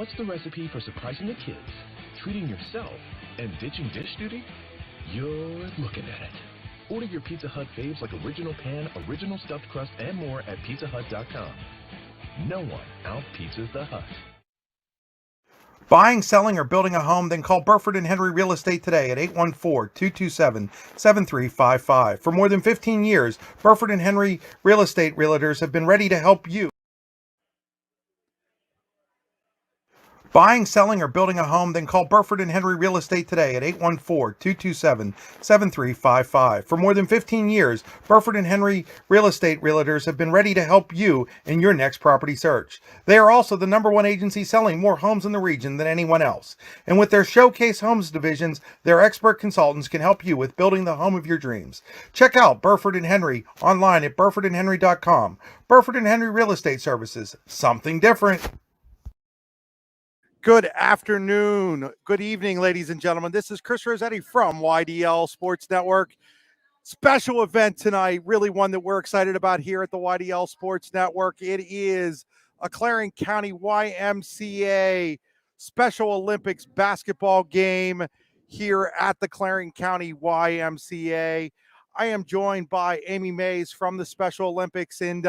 What's the recipe for surprising the kids, treating yourself, and ditching dish duty? You're looking at it. Order your Pizza Hut faves like Original Pan, Original Stuffed Crust, and more at pizzahut.com. No one out-pizzas the Hut. Buying, selling, or building a home? Then call Burford and Henry Real Estate today at 814-227-7355. For more than 15 years, Burford and Henry Real Estate Realtors have been ready to help you. Buying, selling, or building a home? Then call Burford and Henry Real Estate today at 814-227-7355. For more than 15 years, Burford and Henry Real Estate Realtors have been ready to help you in your next property search. They are also the #1 agency selling more homes in the region than anyone else. And with their Showcase Homes divisions, their expert consultants can help you with building the home of your dreams. Check out Burford and Henry online at burfordandhenry.com. Burford and Henry Real Estate Services, something different. Good afternoon. Good evening, ladies and gentlemen. This is Chris Rossetti from YDL Sports Network. Special event tonight, really one that we're excited about here at the YDL Sports Network. It is a Clarion County YMCA Special Olympics basketball game here at the Clarion County YMCA. I am joined by Amy Mays from the Special Olympics, and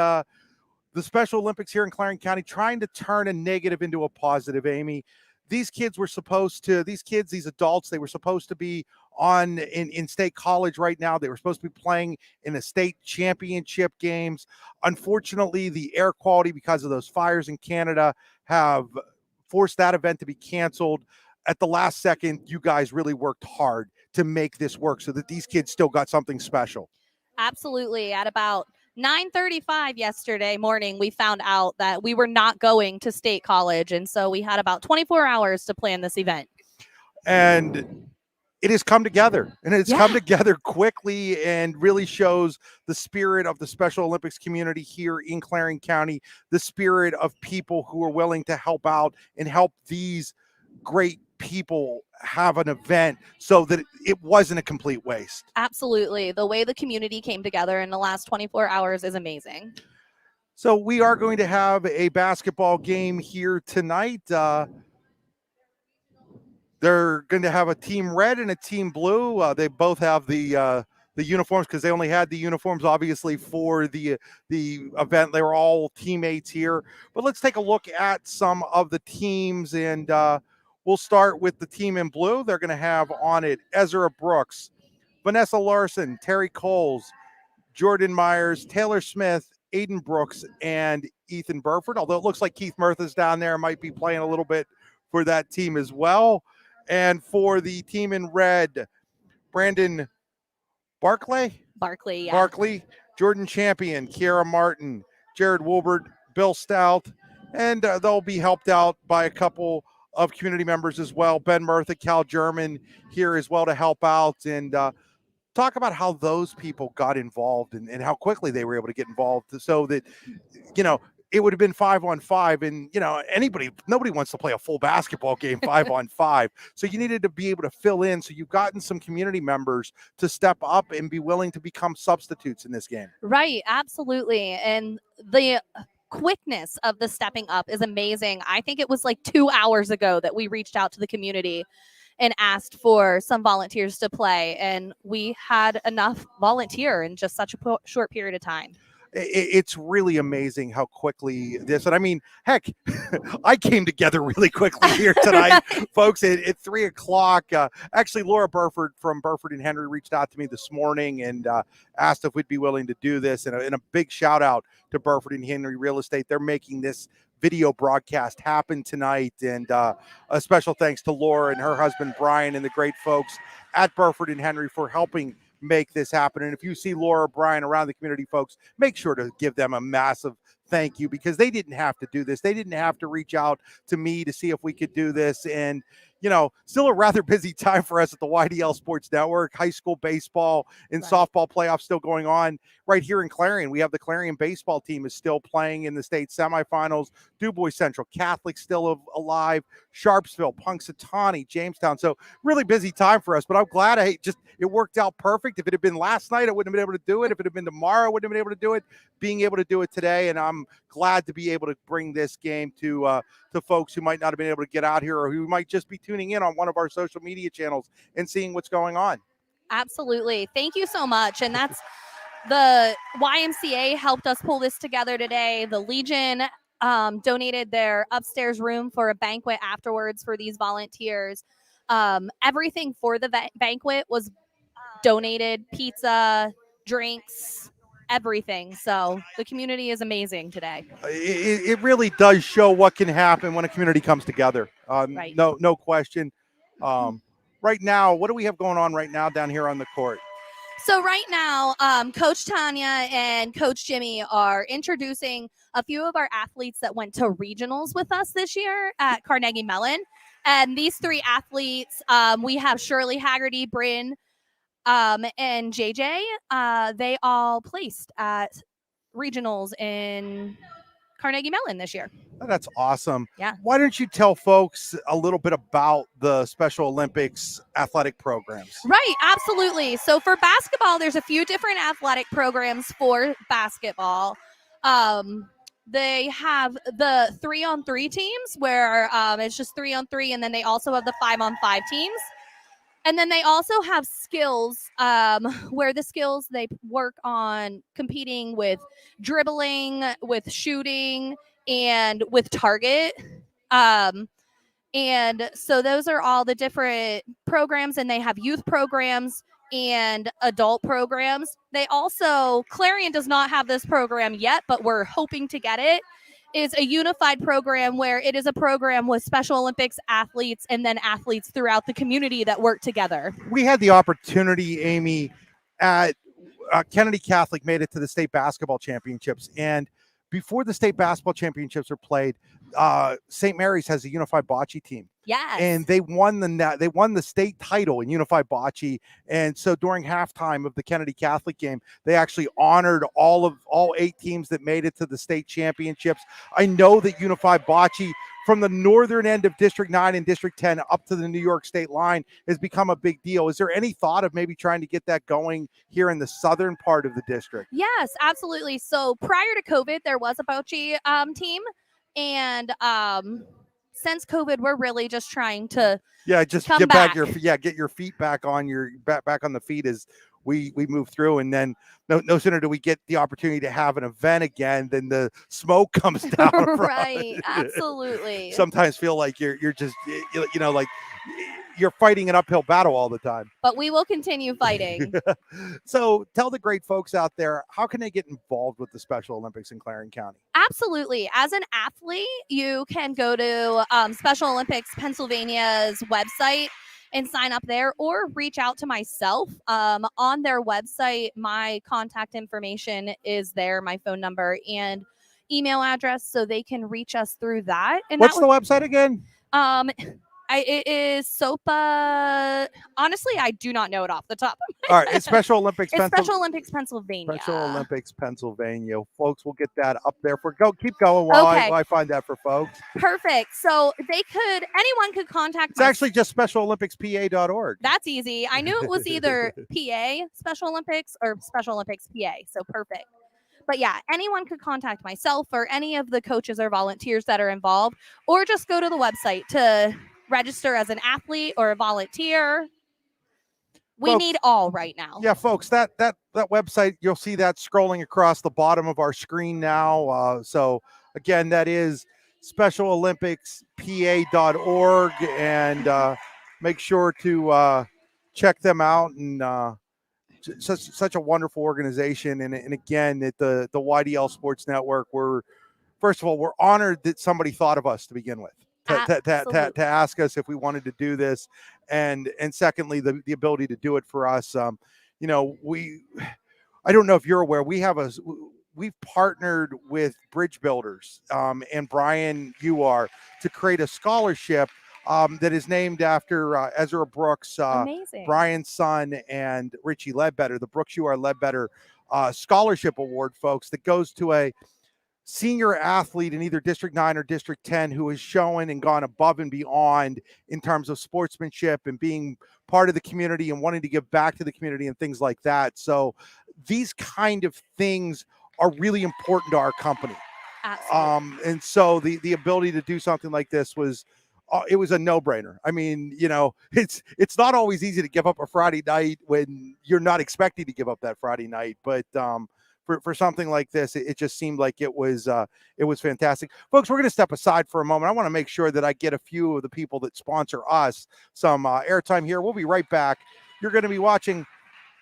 the Special Olympics here in Clarion County, trying to turn a negative into a positive, Amy. These adults, they were supposed to be in state college right now. They were supposed to be playing in the state championship games. Unfortunately, the air quality, because of those fires in Canada, have forced that event to be canceled. At the last second, you guys really worked hard to make this work so that these kids still got something special. Absolutely. At about 9:35 yesterday morning, we found out that we were not going to state college. And so we had about 24 hours to plan this event. And it has come together, and it's come together quickly, and really shows the spirit of the Special Olympics community here in Clarion County, the spirit of people who are willing to help out and help these great people have an event so that it wasn't a complete waste. Absolutely. The way the community came together in the last 24 hours is amazing. So we are going to have a basketball game here tonight. They're going to have a team red and a team blue. They both have the uniforms because they only had the uniforms, obviously, for the event. They were all teammates here. But let's take a look at some of the teams, and we'll start with the team in blue. They're going to have on it Ezra Brooks, Vanessa Larson, Terry Coles, Jordan Myers, Taylor Smith, Aiden Brooks, and Ethan Burford. Although it looks like Keith Murtha's down there, might be playing a little bit for that team as well. And for the team in red, Brandon Barclay, Jordan Champion, Kiara Martin, Jared Wilbert, Bill Stout, and they'll be helped out by a couple of community members as well. Ben Murtha, Cal German here as well to help out, and talk about how those people got involved and how quickly they were able to get involved so that, it would have been 5-on-5, and nobody wants to play a full basketball game 5-on-5. So you needed to be able to fill in. So you've gotten some community members to step up and be willing to become substitutes in this game. Right, absolutely. And the quickness of the stepping up is amazing. I think it was like 2 hours ago that we reached out to the community and asked for some volunteers to play, and we had enough volunteer in just such a short period of time. It's really amazing how quickly this, and I mean, heck, I came together really quickly here tonight, folks, at 3:00. Actually, Laura Burford from Burford and Henry reached out to me this morning and asked if we'd be willing to do this. And a big shout out to Burford and Henry Real Estate. They're making this video broadcast happen tonight. And a special thanks to Laura and her husband, Brian, and the great folks at Burford and Henry for helping make this happen. And if you see Laura or Brian around the community, folks, make sure to give them a massive thank you, because they didn't have to do this. They didn't have to reach out to me to see if we could do this. And, still a rather busy time for us at the YDL Sports Network. High school baseball and Right. softball playoffs still going on right here in Clarion. We have the Clarion baseball team is still playing in the state semifinals. DuBois Central Catholic still alive. Sharpsville, Punxsutawney, Jamestown. So really busy time for us, but I'm glad it worked out perfect. If it had been last night, I wouldn't have been able to do it. If it had been tomorrow, I wouldn't have been able to do it. Being able to do it today, and I'm glad to be able to bring this game to folks who might not have been able to get out here or who might just be tuning in on one of our social media channels and seeing what's going on. Absolutely. Thank you so much. And that's the YMCA helped us pull this together today. The Legion donated their upstairs room for a banquet afterwards for these volunteers. Everything for the banquet was donated: pizza, drinks, everything. So the community is amazing today. It really does show what can happen when a community comes together. Right. No question. Right now, what do we have going on right now down here on the court? So right now, Coach Tanya and Coach Jimmy are introducing a few of our athletes that went to regionals with us this year at Carnegie Mellon. And these three athletes, we have Shirley Haggerty, Bryn, and JJ. They all placed at regionals in Carnegie Mellon this year. That's awesome. Yeah. Why don't you tell folks a little bit about the Special Olympics athletic programs? Right, absolutely. So for basketball, there's a few different athletic programs for basketball. They have the 3-on-3 teams where it's just 3-on-3, and then they also have the 5-on-5 teams. And then they also have skills where the skills they work on competing with dribbling, with shooting, and with target. And so those are all the different programs, and they have youth programs and adult programs. They also, Clarion does not have this program yet, but we're hoping to get it. Is a unified program where it is a program with Special Olympics athletes and then athletes throughout the community that work together. We had the opportunity, Amy, at Kennedy Catholic made it to the state basketball championships. And before the state basketball championships were played, St. Mary's has a unified bocce team. Yes. And they won the state title in unified bocce. And so during halftime of the Kennedy Catholic game, they actually honored all 8 teams that made it to the state championships. I know that unified bocce from the northern end of District 9 and District 10 up to the New York state line has become a big deal. Is there any thought of maybe trying to get that going here in the southern part of the district? Yes, absolutely. So prior to COVID, there was a bocce team. And since COVID, we're really just trying to just come get back. Get your feet back on back on the feet as we move through. And then no sooner do we get the opportunity to have an event again than the smoke comes down. Right, absolutely. Sometimes feel like you're just like you're fighting an uphill battle all the time. But we will continue fighting. So tell the great folks out there, how can they get involved with the Special Olympics in Clarion County? Absolutely. As an athlete, you can go to Special Olympics Pennsylvania's website and sign up there, or reach out to myself. On their website, my contact information is there, my phone number and email address, so they can reach us through that. And what's the website again? It is SOPA. Honestly, I do not know it off the top of my head. All right, it's Special Olympics. Special Olympics Pennsylvania. Special Olympics Pennsylvania. Folks, we'll get that up there. Keep going while I find that for folks. Perfect. So anyone could contact. It's actually just SpecialOlympicsPA.org. That's easy. I knew it was either PA Special Olympics or Special Olympics PA. So perfect. But yeah, anyone could contact myself or any of the coaches or volunteers that are involved, or just go to the website to register as an athlete or a volunteer. We need all right now. Yeah, folks, that website, you'll see that scrolling across the bottom of our screen now. So again, that is SpecialOlympicsPA.org, and make sure to check them out. And such a wonderful organization. And again, at the YDL Sports Network, first of all, we're honored that somebody thought of us to begin with. To ask us if we wanted to do this, and secondly, the ability to do it for us. I don't know if you're aware, we've partnered with Bridge Builders and Brian, you are, to create a scholarship that is named after Ezra Brooks, Amazing. Brian's son, and Richie Ledbetter. The Brooks You Are Ledbetter Scholarship Award, folks, that goes to a senior athlete in either District 9 or District 10 who has shown and gone above and beyond in terms of sportsmanship and being part of the community and wanting to give back to the community and things like that. So these kind of things are really important to our company. Absolutely. And so the ability to do something like this was it was a no-brainer. I mean, it's not always easy to give up a Friday night when you're not expecting to give up that Friday night, but for something like this, it just seemed like it was fantastic. Folks, we're going to step aside for a moment. I want to make sure that I get a few of the people that sponsor us some airtime here. We'll be right back. You're going to be watching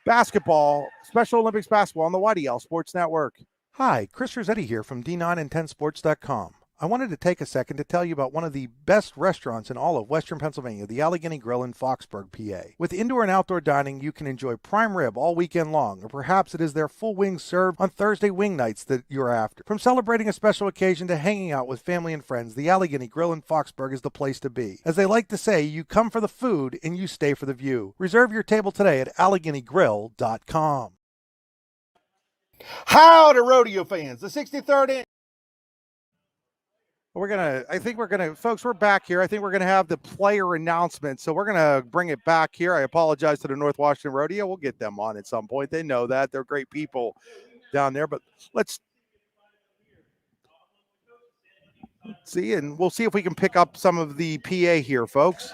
basketball, Special Olympics basketball on the YDL Sports Network. Hi, Chris Rossetti here from D9and10sports.com. I wanted to take a second to tell you about one of the best restaurants in all of Western Pennsylvania, the Allegheny Grill in Foxburg, PA. With indoor and outdoor dining, you can enjoy prime rib all weekend long, or perhaps it is their full wings served on Thursday wing nights that you're after. From celebrating a special occasion to hanging out with family and friends, the Allegheny Grill in Foxburg is the place to be. As they like to say, you come for the food and you stay for the view. Reserve your table today at AlleghenyGrill.com. Howdy, rodeo fans. The 63rd folks, we're back here. I think we're gonna have the player announcement. So we're gonna bring it back here. I apologize to the North Washington Rodeo. We'll get them on at some point. They know that. They're great people down there. But let's see, and we'll see if we can pick up some of the PA here, folks.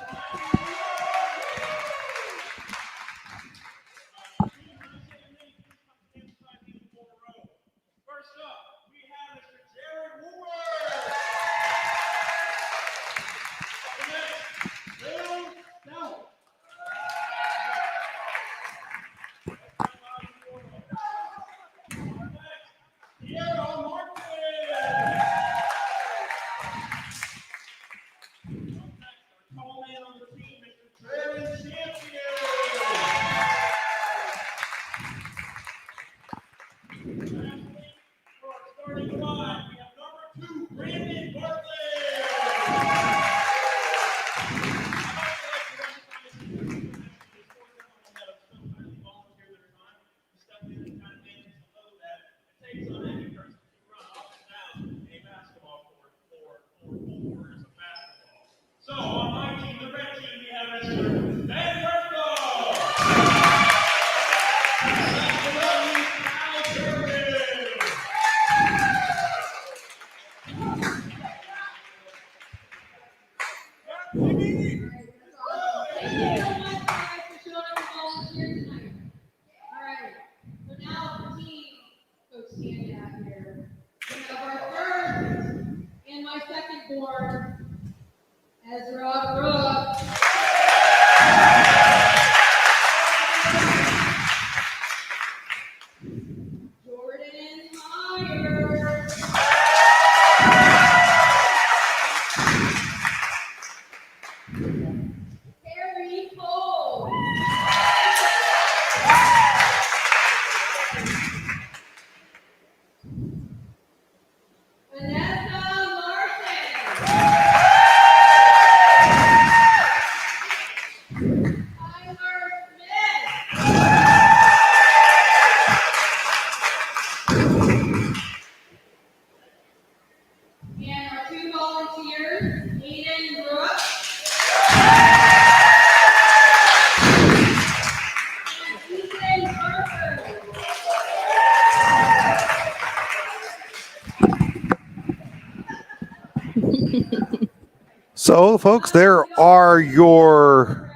So, folks, there are your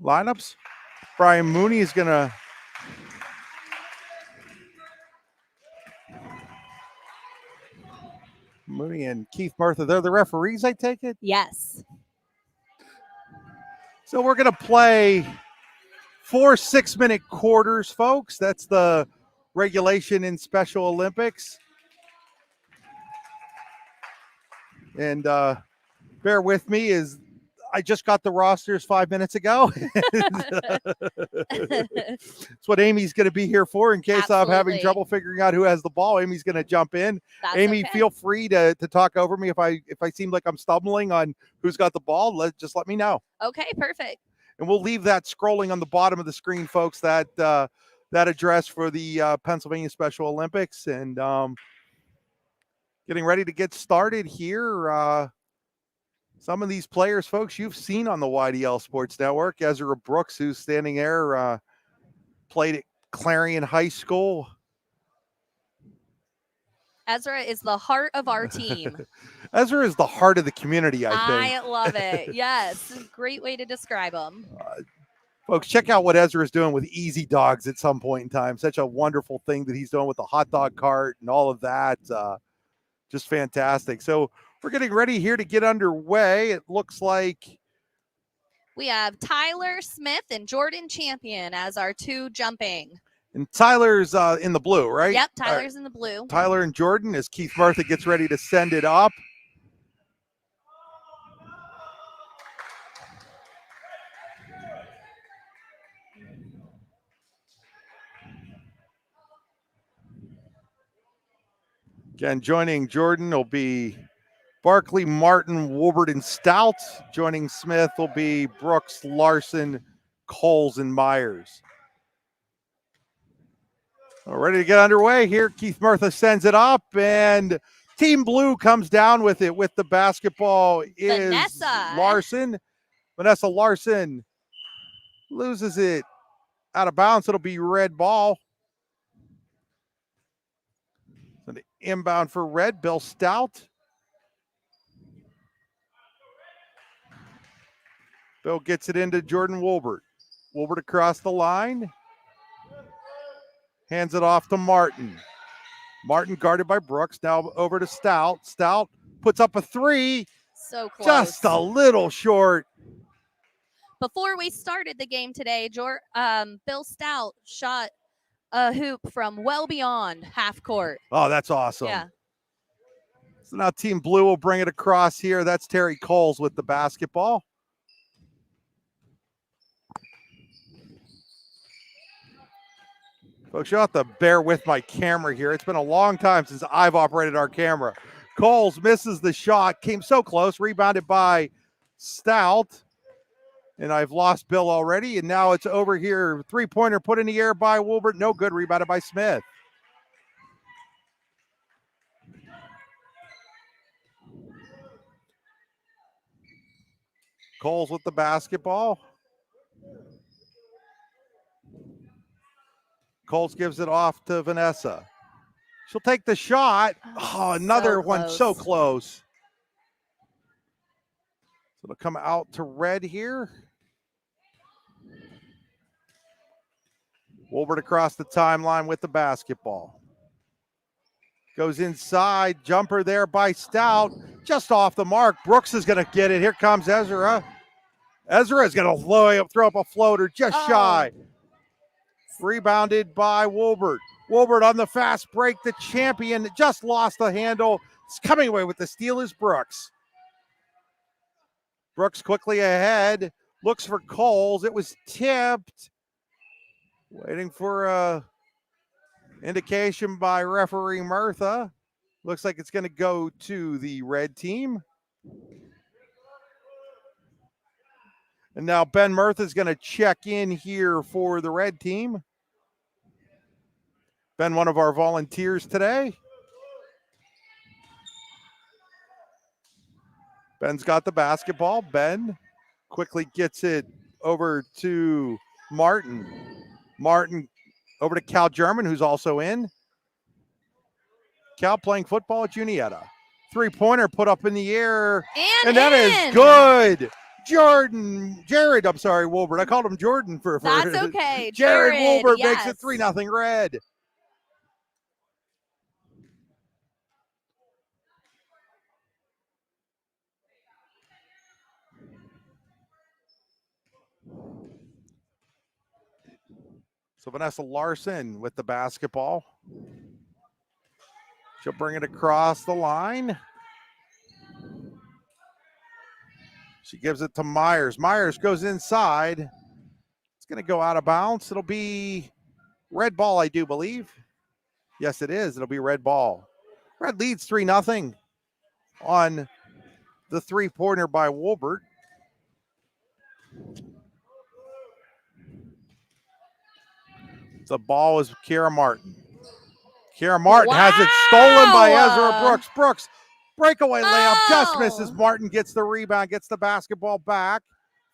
lineups. Brian Mooney is going to Mooney and Keith Murtha. They're the referees, I take it? Yes. So we're going to play 4 6-minute quarters, folks. That's the regulation in Special Olympics. And bear with me as I just got the rosters 5 minutes ago. That's what Amy's going to be here for in case I'm having Absolutely. trouble figuring out who has the ball. Amy's going to jump in. That's Amy, okay. feel free to talk over me if I seem like I'm stumbling on who's got the ball. Just let me know. Okay, perfect. And we'll leave that scrolling on the bottom of the screen, folks. That address for the Pennsylvania Special Olympics, and getting ready to get started here. Some of these players, folks, you've seen on the YDL Sports Network. Ezra Brooks, who's standing there, played at Clarion High School. Ezra is the heart of our team. Ezra is the heart of the community, I think. I love it. Yes. Great way to describe him. Folks, check out what Ezra is doing with Easy Dogs at some point in time. Such a wonderful thing that he's doing with the hot dog cart and all of that. Just fantastic. So we're getting ready here to get underway. It looks like we have Tyler Smith and Jordan Champion as our two jumping. And Tyler's in the blue, right? Yep, Tyler's in the blue. Tyler and Jordan as Keith Murtha gets ready to send it up. Again, joining Jordan will be Barkley, Martin, Woolbert, and Stout. Joining Smith will be Brooks, Larson, Coles, and Myers. We're ready to get underway here. Keith Murtha sends it up, and Team Blue comes down with it. With the basketball is Vanessa Larson loses it out of bounds. It'll be red ball. So the inbound for red, Bill Stout. Bill gets it into Jordan Woolbert. Woolbert across the line. Hands it off to Martin. Martin guarded by Brooks. Now over to Stout. Stout puts up a three. So close. Just a little short. Before we started the game today, Bill Stout shot a hoop from well beyond half court. Oh, that's awesome. Yeah. So now Team Blue will bring it across here. That's Terry Coles with the basketball. Folks, you'll have to bear with my camera here. It's been a long time since I've operated our camera. Coles misses the shot, came so close, rebounded by Stout. And I've lost Bill already, and now it's over here. Three-pointer put in the air by Woolbert. No good, rebounded by Smith. Coles with the basketball. Coles gives it off to Vanessa. She'll take the shot. Oh, another one so close. So it'll come out to red here. Woolbert across the timeline with the basketball. Goes inside. Jumper there by Stout. Just off the mark. Brooks is going to get it. Here comes Ezra. Ezra is going to throw up a floater just shy. Rebounded by Woolbert. Woolbert on the fast break. The champion just lost the handle. It's coming away with the steal is Brooks. Brooks quickly ahead. Looks for Coles. It was tipped. Waiting for a indication by referee Murtha. Looks like it's going to go to the red team. And now Ben Murtha is going to check in here for the red team. Ben, one of our volunteers today. Ben's got the basketball. Ben quickly gets it over to Martin. Martin over to Cal German, who's also in. Cal playing football at Juniata. Three-pointer put up in the air. And that is good. Jared, I'm sorry, Woolbert. I called him Jordan for That's okay. Jared Woolbert makes it 3-0 red. So Vanessa Larson with the basketball. She'll bring it across the line. She gives it to Myers. Myers goes inside. It's going to go out of bounds. It'll be red ball, I do believe. Yes, it is. It'll be red ball. Red leads 3-0 on the three-pointer by Wolbert. The ball is Kiara Martin. Kiara Martin has it stolen by Ezra Brooks. Brooks, breakaway layup, just misses. Martin gets the rebound, gets the basketball back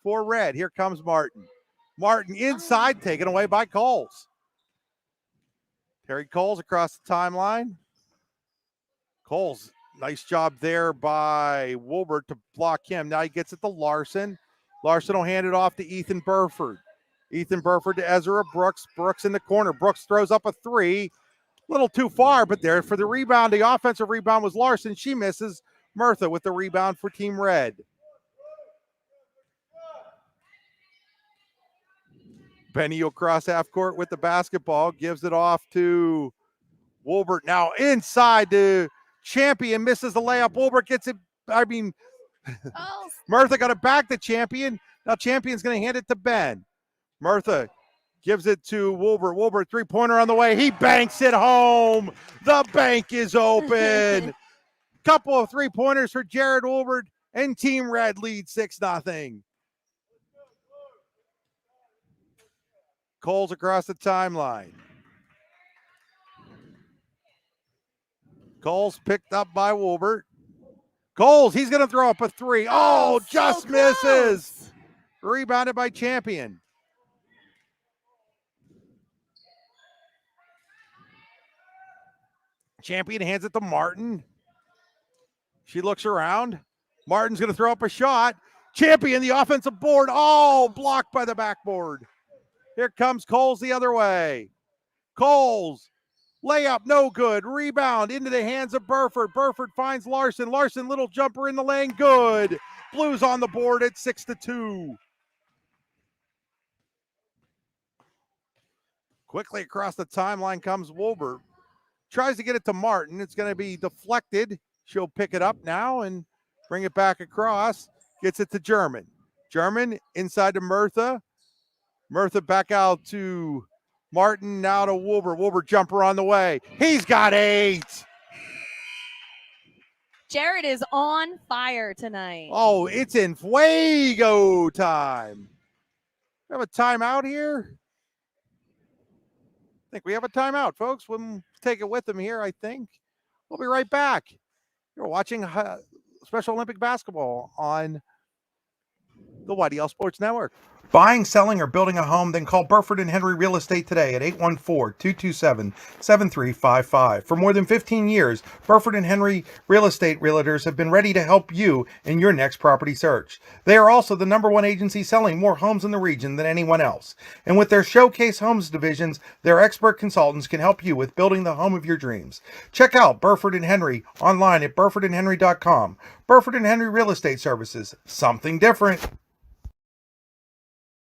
for Red. Here comes Martin. Martin inside, taken away by Coles. Terry Coles across the timeline. Coles, nice job there by Wolbert to block him. Now he gets it to Larson. Larson will hand it off to Ethan Burford. Ethan Burford to Ezra Brooks. Brooks in the corner. Brooks throws up a three. A little too far, but there for the rebound. The offensive rebound was Larson. She misses. Murtha with the rebound for Team Red. Benny across half court with the basketball. Gives it off to Wolbert. Now inside to Champion. Misses the layup. Wolbert gets it. Murtha got it back to Champion. Now Champion's going to hand it to Ben. Murtha gives it to Wolbert. Wolbert, three-pointer on the way. He banks it home. The bank is open. Couple of three-pointers for Jared Wolbert, and Team Red leads 6-0. Coles across the timeline. Coles picked up by Wolbert. Coles, he's going to throw up a three. Oh, just misses. Rebounded by Champion. Champion hands it to Martin. She looks around. Martin's going to throw up a shot. Champion, the offensive board. Oh, blocked by the backboard. Here comes Coles the other way. Coles, layup, no good. Rebound into the hands of Burford. Burford finds Larson. Larson, little jumper in the lane, good. Blues on the board at 6-2. Quickly across the timeline comes Wolbert. Tries to get it to Martin. It's going to be deflected. She'll pick it up now and bring it back across. Gets it to German. German inside to Murtha. Murtha back out to Martin. Now to Wolbert. Wolbert jumper on the way. He's got 8. Jared is on fire tonight. Oh, it's in Fuego time. We have a timeout here. I think we have a timeout, folks. We'll take it with them here, I think. We'll be right back. You're watching Special Olympic basketball on the YDL Sports Network. Buying, selling, or building a home, then call Burford & Henry Real Estate today at 814-227-7355. For more than 15 years, Burford & Henry Real Estate Realtors have been ready to help you in your next property search. They are also the #1 agency selling more homes in the region than anyone else. And with their Showcase Homes divisions, their expert consultants can help you with building the home of your dreams. Check out Burford & Henry online at burfordandhenry.com. Burford & Henry Real Estate Services, something different.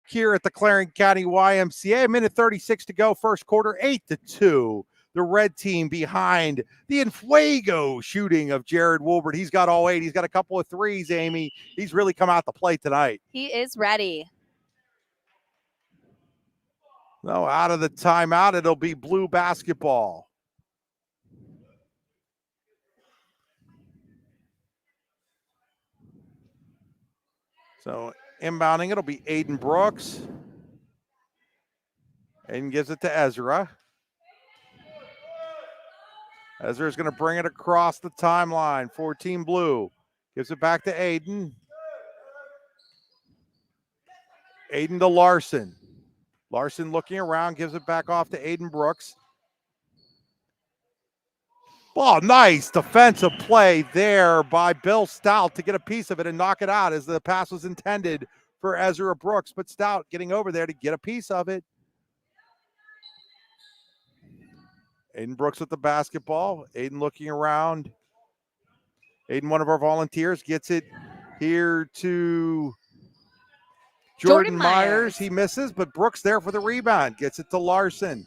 Here at the Clarion County YMCA, a minute 36 to go, first quarter, 8-2. The red team behind the Enfuego shooting of Jared Wolbert. He's got all 8. He's got a couple of threes, Amy. He's really come out to play tonight. He is ready. No, out of the timeout, it'll be blue basketball. So inbounding, it'll be Aiden Brooks. Aiden gives it to Ezra. Ezra's going to bring it across the timeline for Team Blue. Gives it back to Aiden. Aiden to Larson. Larson looking around, gives it back off to Aiden Brooks. Oh, nice defensive play there by Bill Stout to get a piece of it and knock it out as the pass was intended for Ezra Brooks, but Stout getting over there to get a piece of it. Aiden Brooks with the basketball. Aiden looking around. Aiden, one of our volunteers, gets it here to Jordan Myers. He misses, but Brooks there for the rebound. Gets it to Larson.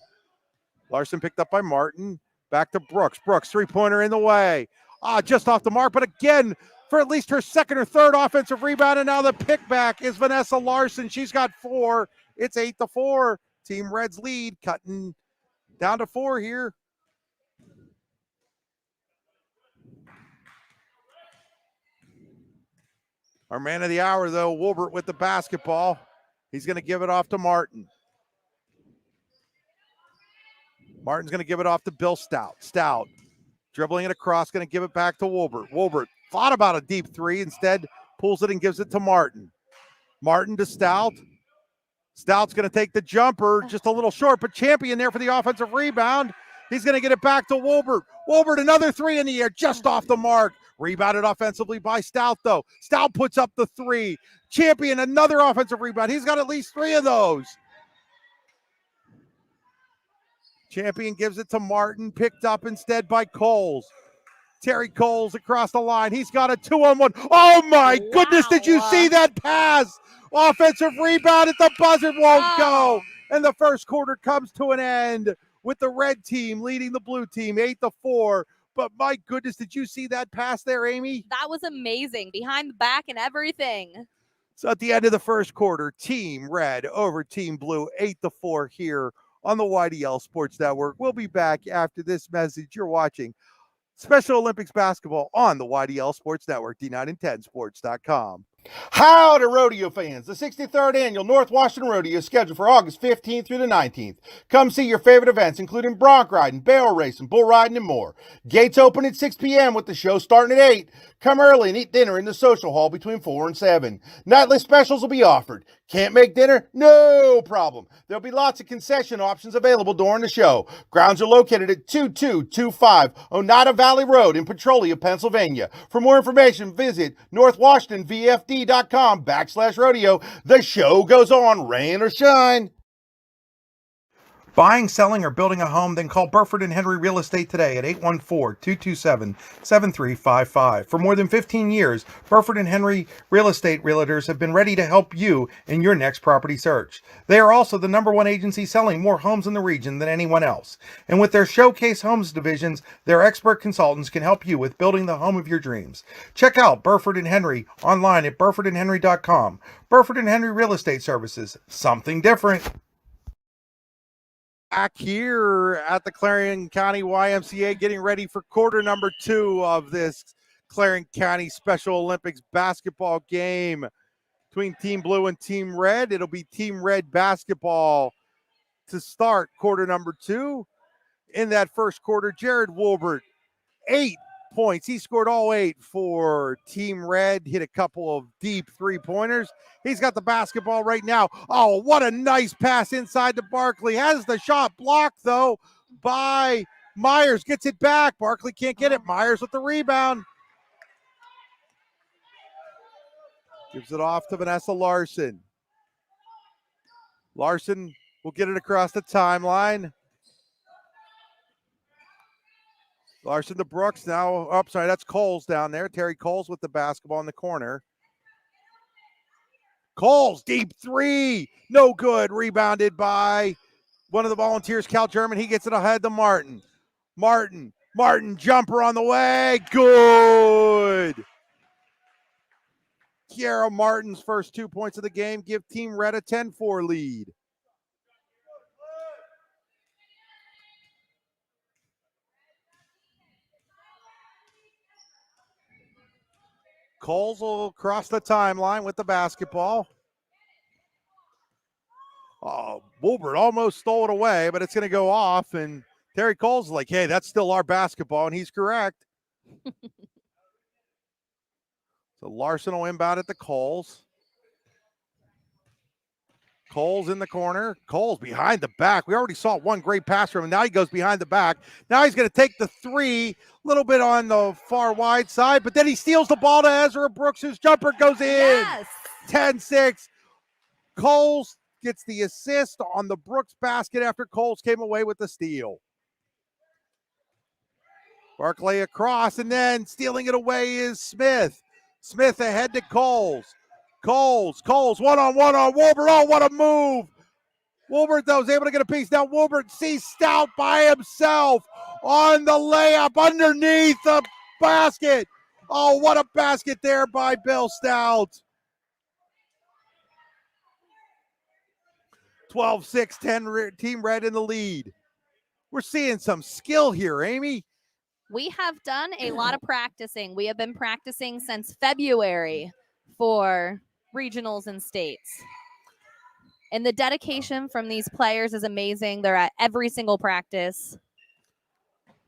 Larson picked up by Martin. Back to Brooks. Brooks, three-pointer in the way. Just off the mark, but again, for at least her second or third offensive rebound, and now the pickback is Vanessa Larson. She's got 4. It's 8-4. Team Red's lead, cutting down to 4 here. Our man of the hour, though, Wilbert with the basketball. He's going to give it off to Martin. Martin's going to give it off to Bill Stout. Stout dribbling it across, going to give it back to Wilbert. Wilbert thought about a deep 3, instead pulls it and gives it to Martin. Martin to Stout. Stout's going to take the jumper, just a little short, but Champion there for the offensive rebound. He's going to get it back to Wilbert. Wilbert, another 3 in the air, just off the mark. Rebounded offensively by Stout, though. Stout puts up the 3. Champion, another offensive rebound. He's got at least 3 of those. Champion gives it to Martin, picked up instead by Coles. Terry Coles across the line. He's got a 2-on-1. Oh, my goodness, did you see that pass? Offensive rebound at the buzzer, won't go. And the first quarter comes to an end with the red team leading the blue team 8-4. But my goodness, did you see that pass there, Amy? That was amazing. Behind the back and everything. So at the end of the first quarter, Team Red over Team Blue, 8-4 here on the YDL Sports Network. We'll be back after this message. You're watching Special Olympics basketball on the YDL Sports Network, D910sports.com. Howdy, rodeo fans. The 63rd Annual North Washington Rodeo is scheduled for August 15th through the 19th. Come see your favorite events, including bronc riding, barrel racing, bull riding, and more. Gates open at 6 p.m. with the show starting at 8. Come early and eat dinner in the social hall between 4 and 7. Nightly specials will be offered. Can't make dinner? No problem. There'll be lots of concession options available during the show. Grounds are located at 2225 Oneida Valley Road in Petrolia, Pennsylvania. For more information, visit northwashingtonvfd.com/rodeo. The show goes on, rain or shine. Buying, selling, or building a home? Then call Burford & Henry Real Estate today at 814-227-7355. For more than 15 years, Burford & Henry Real Estate Realtors have been ready to help you in your next property search. They are also the #1 agency selling more homes in the region than anyone else. And with their Showcase Homes divisions, their expert consultants can help you with building the home of your dreams. Check out Burford & Henry online at burfordandhenry.com. Burford & Henry Real Estate Services, something different. Back here at the Clarion County YMCA, getting ready for quarter number 2 of this Clarion County Special Olympics basketball game between Team Blue and Team Red. It'll be Team Red basketball to start quarter number 2. In that first quarter, Jared Wilbert, 8 points. He scored all 8 for Team Red, hit a couple of deep 3-pointers. He's got the basketball right now. Oh, what a nice pass inside to Barkley. Has the shot blocked, though, by Myers. Gets it back. Barkley can't get it. Myers with the rebound. Gives it off to Vanessa Larson. Larson will get it across the timeline. Larson to Brooks now. Oh, sorry, that's Coles down there. Terry Coles with the basketball in the corner. Coles, deep 3. No good. Rebounded by one of the Volunteers, Cal German. He gets it ahead to Martin. Martin, jumper on the way. Good. Kiara Martin's first 2 points of the game give Team Red a 10-4 lead. Coles will cross the timeline with the basketball. Wilbert almost stole it away, but it's going to go off. And Terry Coles is like, hey, that's still our basketball. And he's correct. So Larson will inbound it to Coles. Coles in the corner. Coles behind the back. We already saw one great pass from him. Now he goes behind the back. Now he's going to take the 3, a little bit on the far wide side, but then he steals the ball to Ezra Brooks, whose jumper goes in. Yes. 10-6. Coles gets the assist on the Brooks basket after Coles came away with the steal. Barkley across, and then stealing it away is Smith. Smith ahead to Coles. Coles, one-on-one on Wilbert. Oh, what a move. Wilbert, though, is able to get a piece. Now Wilbert sees Stout by himself on the layup underneath the basket. Oh, what a basket there by Bill Stout. 12-6, 10 Team Red in the lead. We're seeing some skill here, Amy. We have done a lot of practicing. We have been practicing since February for regionals and states. And the dedication from these players is amazing. They're at every single practice.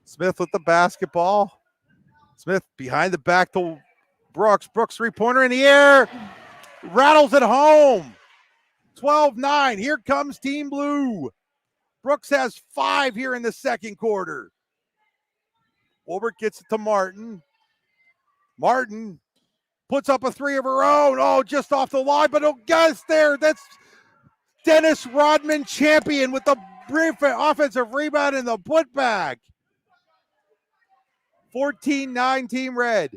Smith with the basketball. Smith behind the back to Brooks. Brooks three-pointer in the air. Rattles it home. 12-9. Here comes Team Blue. Brooks has 5 here in the second quarter. Wolbert gets it to Martin. Martin puts up a 3 of her own. Oh, just off the line, but it'll get us there. That's Dennis Rodman champion with the brief offensive rebound and the putback. 14-9 Team Red.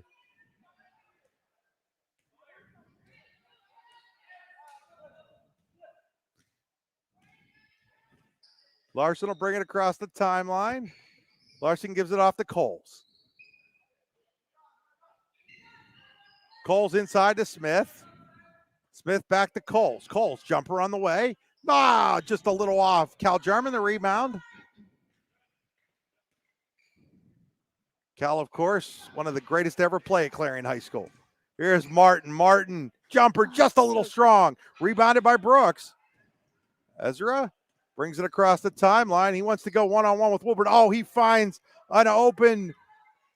Larson will bring it across the timeline. Larson gives it off to Coles. Coles inside to Smith. Smith back to Coles. Coles jumper on the way. Just a little off. Cal Jarman the rebound. Cal, of course, one of the greatest to ever play at Clarion High School. Here's Martin. Martin jumper just a little strong. Rebounded by Brooks. Ezra brings it across the timeline. He wants to go one-on-one with Wilbert. Oh, he finds an open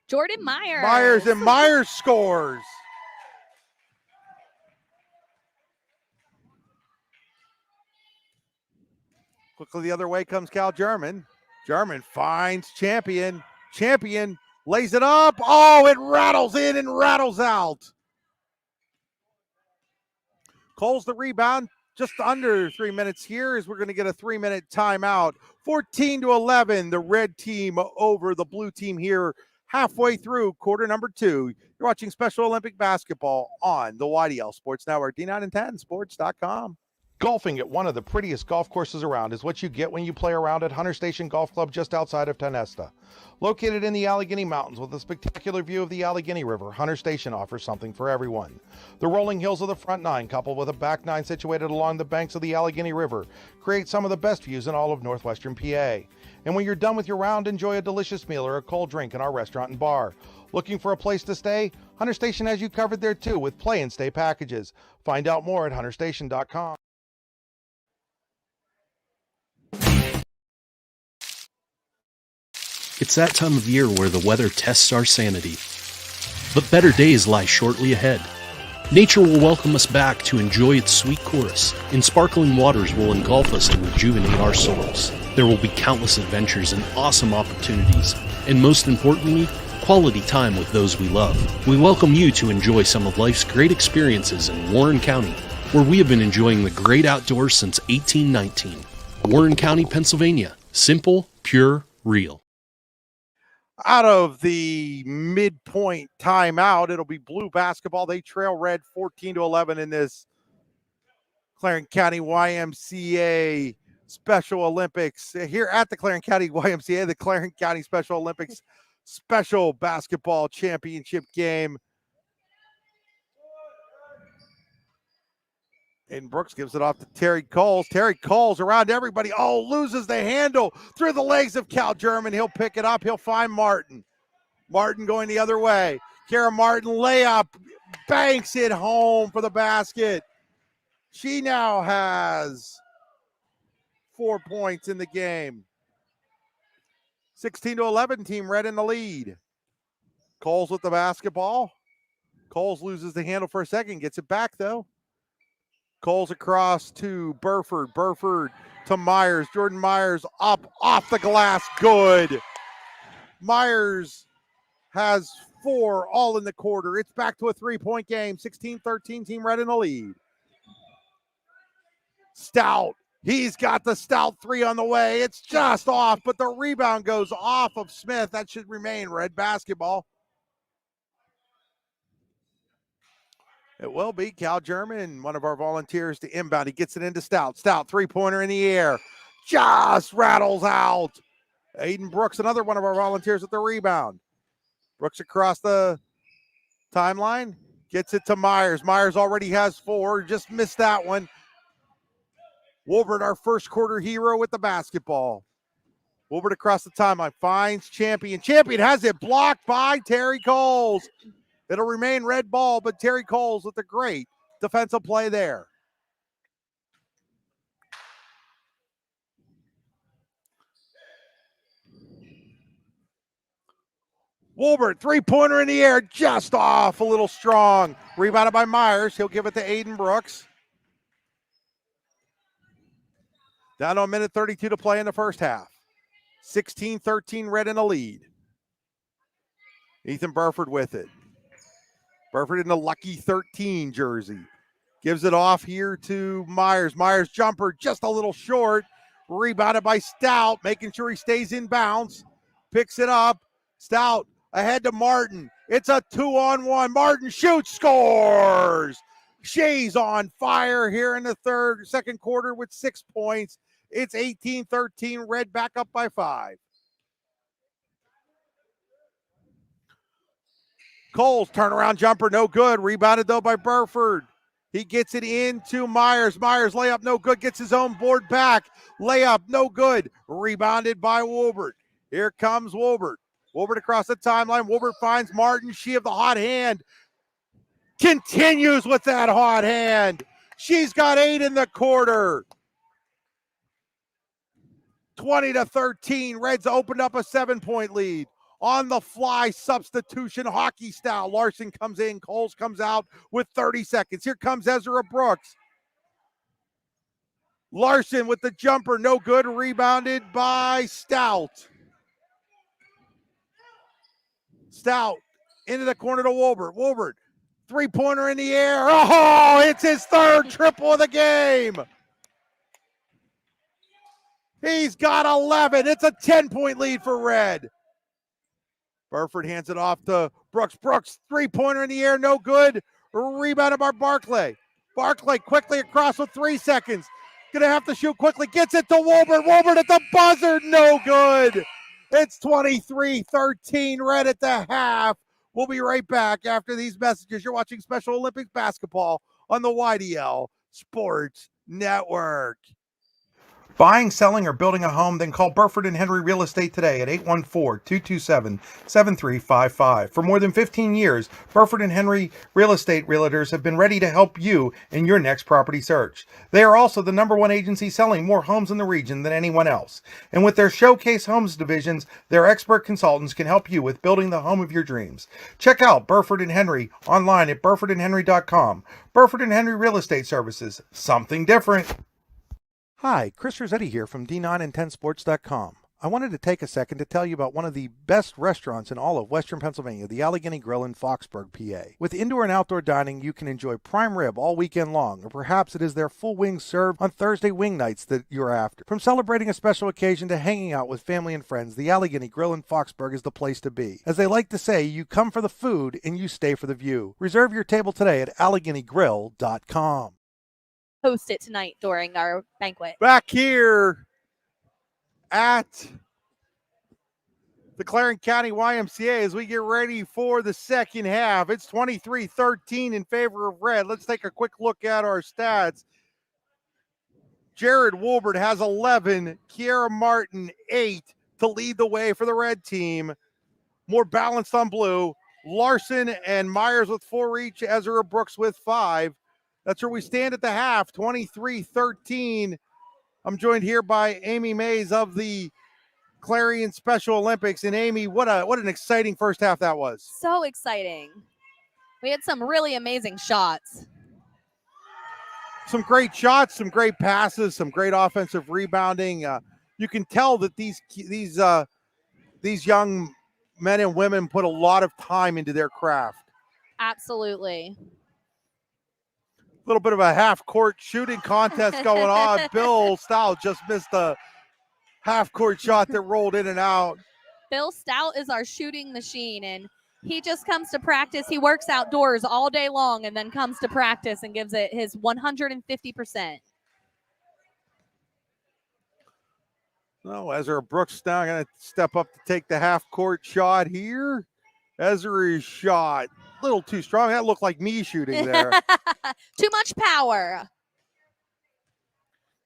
Jordan Myers. Myers, and Myers scores. Quickly the other way comes Cal Jarman. Jarman finds Champion. Champion lays it up. Oh, it rattles in and rattles out. Cole's the rebound. Just under 3 minutes here as we're going to get a 3-minute timeout. 14-11, the red team over the blue team here halfway through quarter number 2. You're watching Special Olympic basketball on the YDL Sports Network, D9 and 10 sports.com. Golfing at one of the prettiest golf courses around is what you get when you play around at Hunter Station Golf Club just outside of Tonesta. Located in the Allegheny Mountains with a spectacular view of the Allegheny River, Hunter Station offers something for everyone. The rolling hills of the front nine, coupled with a back nine situated along the banks of the Allegheny River, create some of the best views in all of northwestern PA. And when you're done with your round, enjoy a delicious meal or a cold drink in our restaurant and bar. Looking for a place to stay? Hunter Station has you covered there too with play and stay packages. Find out more at hunterstation.com. It's that time of year where the weather tests our sanity. But better days lie shortly ahead. Nature will welcome us back to enjoy its sweet chorus, and sparkling waters will engulf us to rejuvenate our souls. There will be countless adventures and awesome opportunities, and most importantly, quality time with those we love. We welcome you to enjoy some of life's great experiences in Warren County, where we have been enjoying the great outdoors since 1819. Warren County, Pennsylvania. Simple, pure, real. Out of the midpoint timeout, it'll be blue basketball. They trail red 14-11 in this Clarion County YMCA Special Olympics. Here at the Clarion County YMCA, the Clarion County Special Olympics Special Basketball Championship game. Aiden Brooks gives it off to Terry Coles. Terry Coles around everybody. Oh, loses the handle through the legs of Cal Jarman. He'll pick it up. He'll find Martin. Martin going the other way. Kara Martin layup. Banks it home for the basket. She now has 4 points in the game. 16-11, Team Red in the lead. Coles with the basketball. Coles loses the handle for a second. Gets it back, though. Coles across to Burford. Burford to Myers. Jordan Myers up off the glass. Good. Myers has 4 all in the quarter. It's back to a 3-point game. 16-13, Team Red in the lead. Stout. He's got the Stout 3 on the way. It's just off, but the rebound goes off of Smith. That should remain red basketball. It will be Cal Jarman, one of our volunteers to inbound. He gets it into Stout. Stout, 3-pointer in the air. Just rattles out. Aiden Brooks, another one of our volunteers at the rebound. Brooks across the timeline. Gets it to Myers. Myers already has 4. Just missed that one. Wolbert, our first quarter hero with the basketball. Wolbert across the timeline. Finds Champion. Champion has it blocked by Terry Coles. It'll remain red ball, but Terry Coles with a great defensive play there. Wolbert, three-pointer in the air, just off, a little strong. Rebounded by Myers. He'll give it to Aiden Brooks. Down to a minute 32 to play in the first half. 16-13, Red in the lead. Ethan Burford with it. Burford in the lucky 13 jersey. Gives it off here to Myers. Myers jumper just a little short. Rebounded by Stout, making sure he stays in bounds. Picks it up. Stout ahead to Martin. It's a 2-on-1. Martin shoots, scores. Shea's on fire here in the second quarter with 6 points. It's 18-13, Red back up by 5. Coles turnaround jumper, no good. Rebounded though by Burford. He gets it into Myers. Myers layup, no good. Gets his own board back. Layup, no good. Rebounded by Wolbert. Here comes Wolbert. Wolbert across the timeline. Wolbert finds Martin. She of the hot hand. Continues with that hot hand. She's got 8 in the quarter. 20-13. Reds opened up a 7-point lead. On the fly substitution, hockey style. Larson comes in. Coles comes out with 30 seconds. Here comes Ezra Brooks. Larson with the jumper, no good. Rebounded by Stout. Stout into the corner to Wolbert. Wolbert, three-pointer in the air. Oh, it's his third triple of the game. He's got 11. It's a 10-point lead for Red. Burford hands it off to Brooks. Brooks, three-pointer in the air, no good. Rebounded by Barclay. Barclay quickly across with 3 seconds. Gonna have to shoot quickly. Gets it to Wolbert. Wolbert at the buzzer, no good. It's 23-13, Red at the half. We'll be right back after these messages. You're watching Special Olympics basketball on the YDL Sports Network. Buying, selling, or building a home? Then call Burford and Henry Real Estate today at 814-227-7355. For more than 15 years, Burford and Henry Real Estate Realtors have been ready to help you in your next property search. They are also the #1 agency selling more homes in the region than anyone else. And with their Showcase Homes divisions, their expert consultants can help you with building the home of your dreams. Check out Burford and Henry online at burfordandhenry.com. Burford and Henry Real Estate Services, something different. Hi, Chris Rossetti here from D9and10sports.com. I wanted to take a second to tell you about one of the best restaurants in all of Western Pennsylvania, the Allegheny Grill in Foxburg, PA. With indoor and outdoor dining, you can enjoy prime rib all weekend long, or perhaps it is their full wings served on Thursday wing nights that you're after. From celebrating a special occasion to hanging out with family and friends, the Allegheny Grill in Foxburg is the place to be. As they like to say, you come for the food and you stay for the view. Reserve your table today at AlleghenyGrill.com. Host it tonight during our banquet. Back here at the Clarion County YMCA as we get ready for the second half. It's 23-13 in favor of Red. Let's take a quick look at our stats. Jared Wolbert has 11, Kiera Martin 8 to lead the way for the Red team. More balanced on blue. Larson and Myers with 4 each, Ezra Brooks with 5. That's where we stand at the half, 23-13. I'm joined here by Amy Mays of the Clarion Special Olympics. And Amy, what an exciting first half that was. So exciting. We had some really amazing shots. Some great shots, some great passes, some great offensive rebounding. You can tell that these young men and women put a lot of time into their craft. Absolutely. A little bit of a half-court shooting contest going on. Bill Stout just missed a half-court shot that rolled in and out. Bill Stout is our shooting machine, and he just comes to practice. He works outdoors all day long and then comes to practice and gives it his 150%. No, Ezra Brooks now going to step up to take the half-court shot here. Ezra's shot, a little too strong. That looked like me shooting there. Too much power.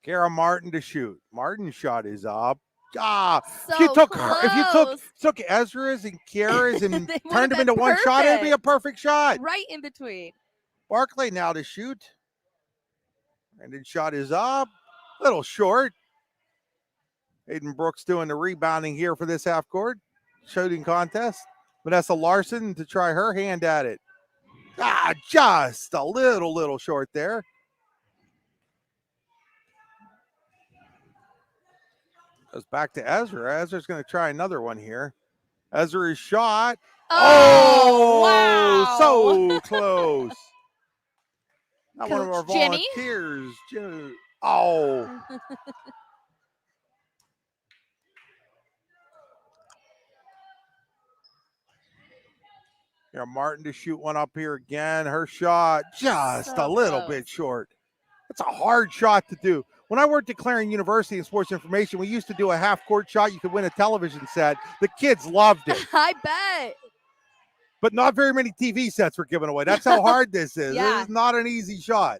Kara Martin to shoot. Martin's shot is up. So if you took close. if you took Ezra's and Kara's and They turned them would've into been one shot, it'd be a perfect. perfect shot. Right in between. Barclay now to shoot. Brandon shot is up. Little short. Aiden Brooks doing the rebounding here for this half court shooting contest. Vanessa Larson to try her hand at it. Just a little short there. Goes back to Ezra. Ezra's going to try another one here. Ezra's shot. Wow. So close. Not one of our Coach Jimmy. volunteers. Oh. Here, Martin to shoot one up here again. Her shot just So a little close. bit short. It's a hard shot to do. When I worked at Clarion University in sports information, we used to do a half-court shot. You could win a television set. The kids loved it. I bet. But not very many TV sets were given away. That's how hard this is. Yeah. This is not an easy shot.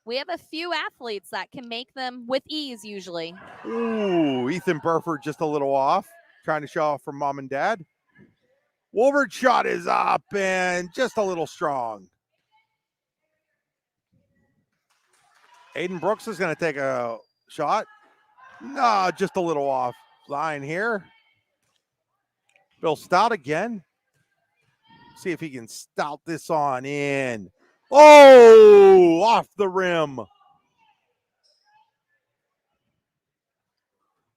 We have a few athletes that can make them with ease usually. Ooh, Ethan Burford just a little off. Trying to show off from mom and dad. Wolvert's shot is up and just a little strong. Aiden Brooks is going to take a shot. No, just a little off line here. Bill Stout again. See if he can stout this on in. Oh, off the rim.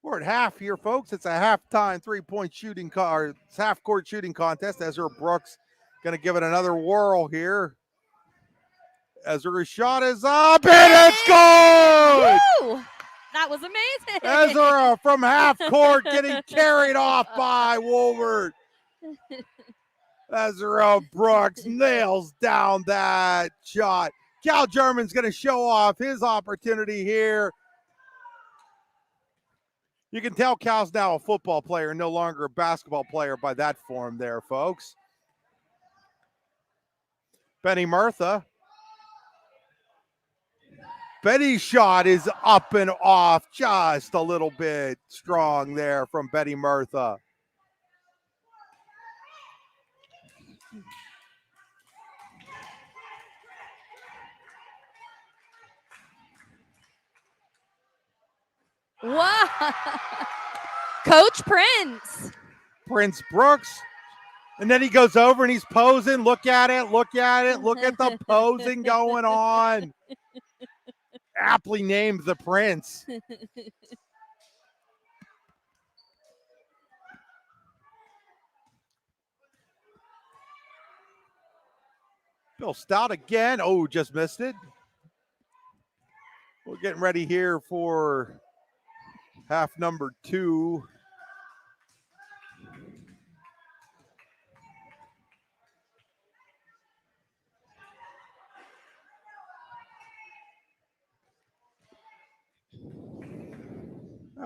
We're at half here, folks. It's a halftime three-point shooting half-court shooting contest. Ezra Brooks going to give it another whirl here. Ezra's shot is up, and it's good! Woo! That was amazing. Ezra from half court getting carried off by Wolvert. Ezra Brooks nails down that shot. Cal German's going to show off his opportunity here. You can tell Cal's now a football player, no longer a basketball player by that form there, folks. Benny Murtha. Betty's shot is up and off, just a little bit strong there from Betty Murtha. Wow. Coach Prince. Prince Brooks. And then he goes over and he's posing. Look at it. Look at it. Look at the posing going on. Aptly named the Prince. Bill Stout again. Oh, just missed it. We're getting ready here for half number 2.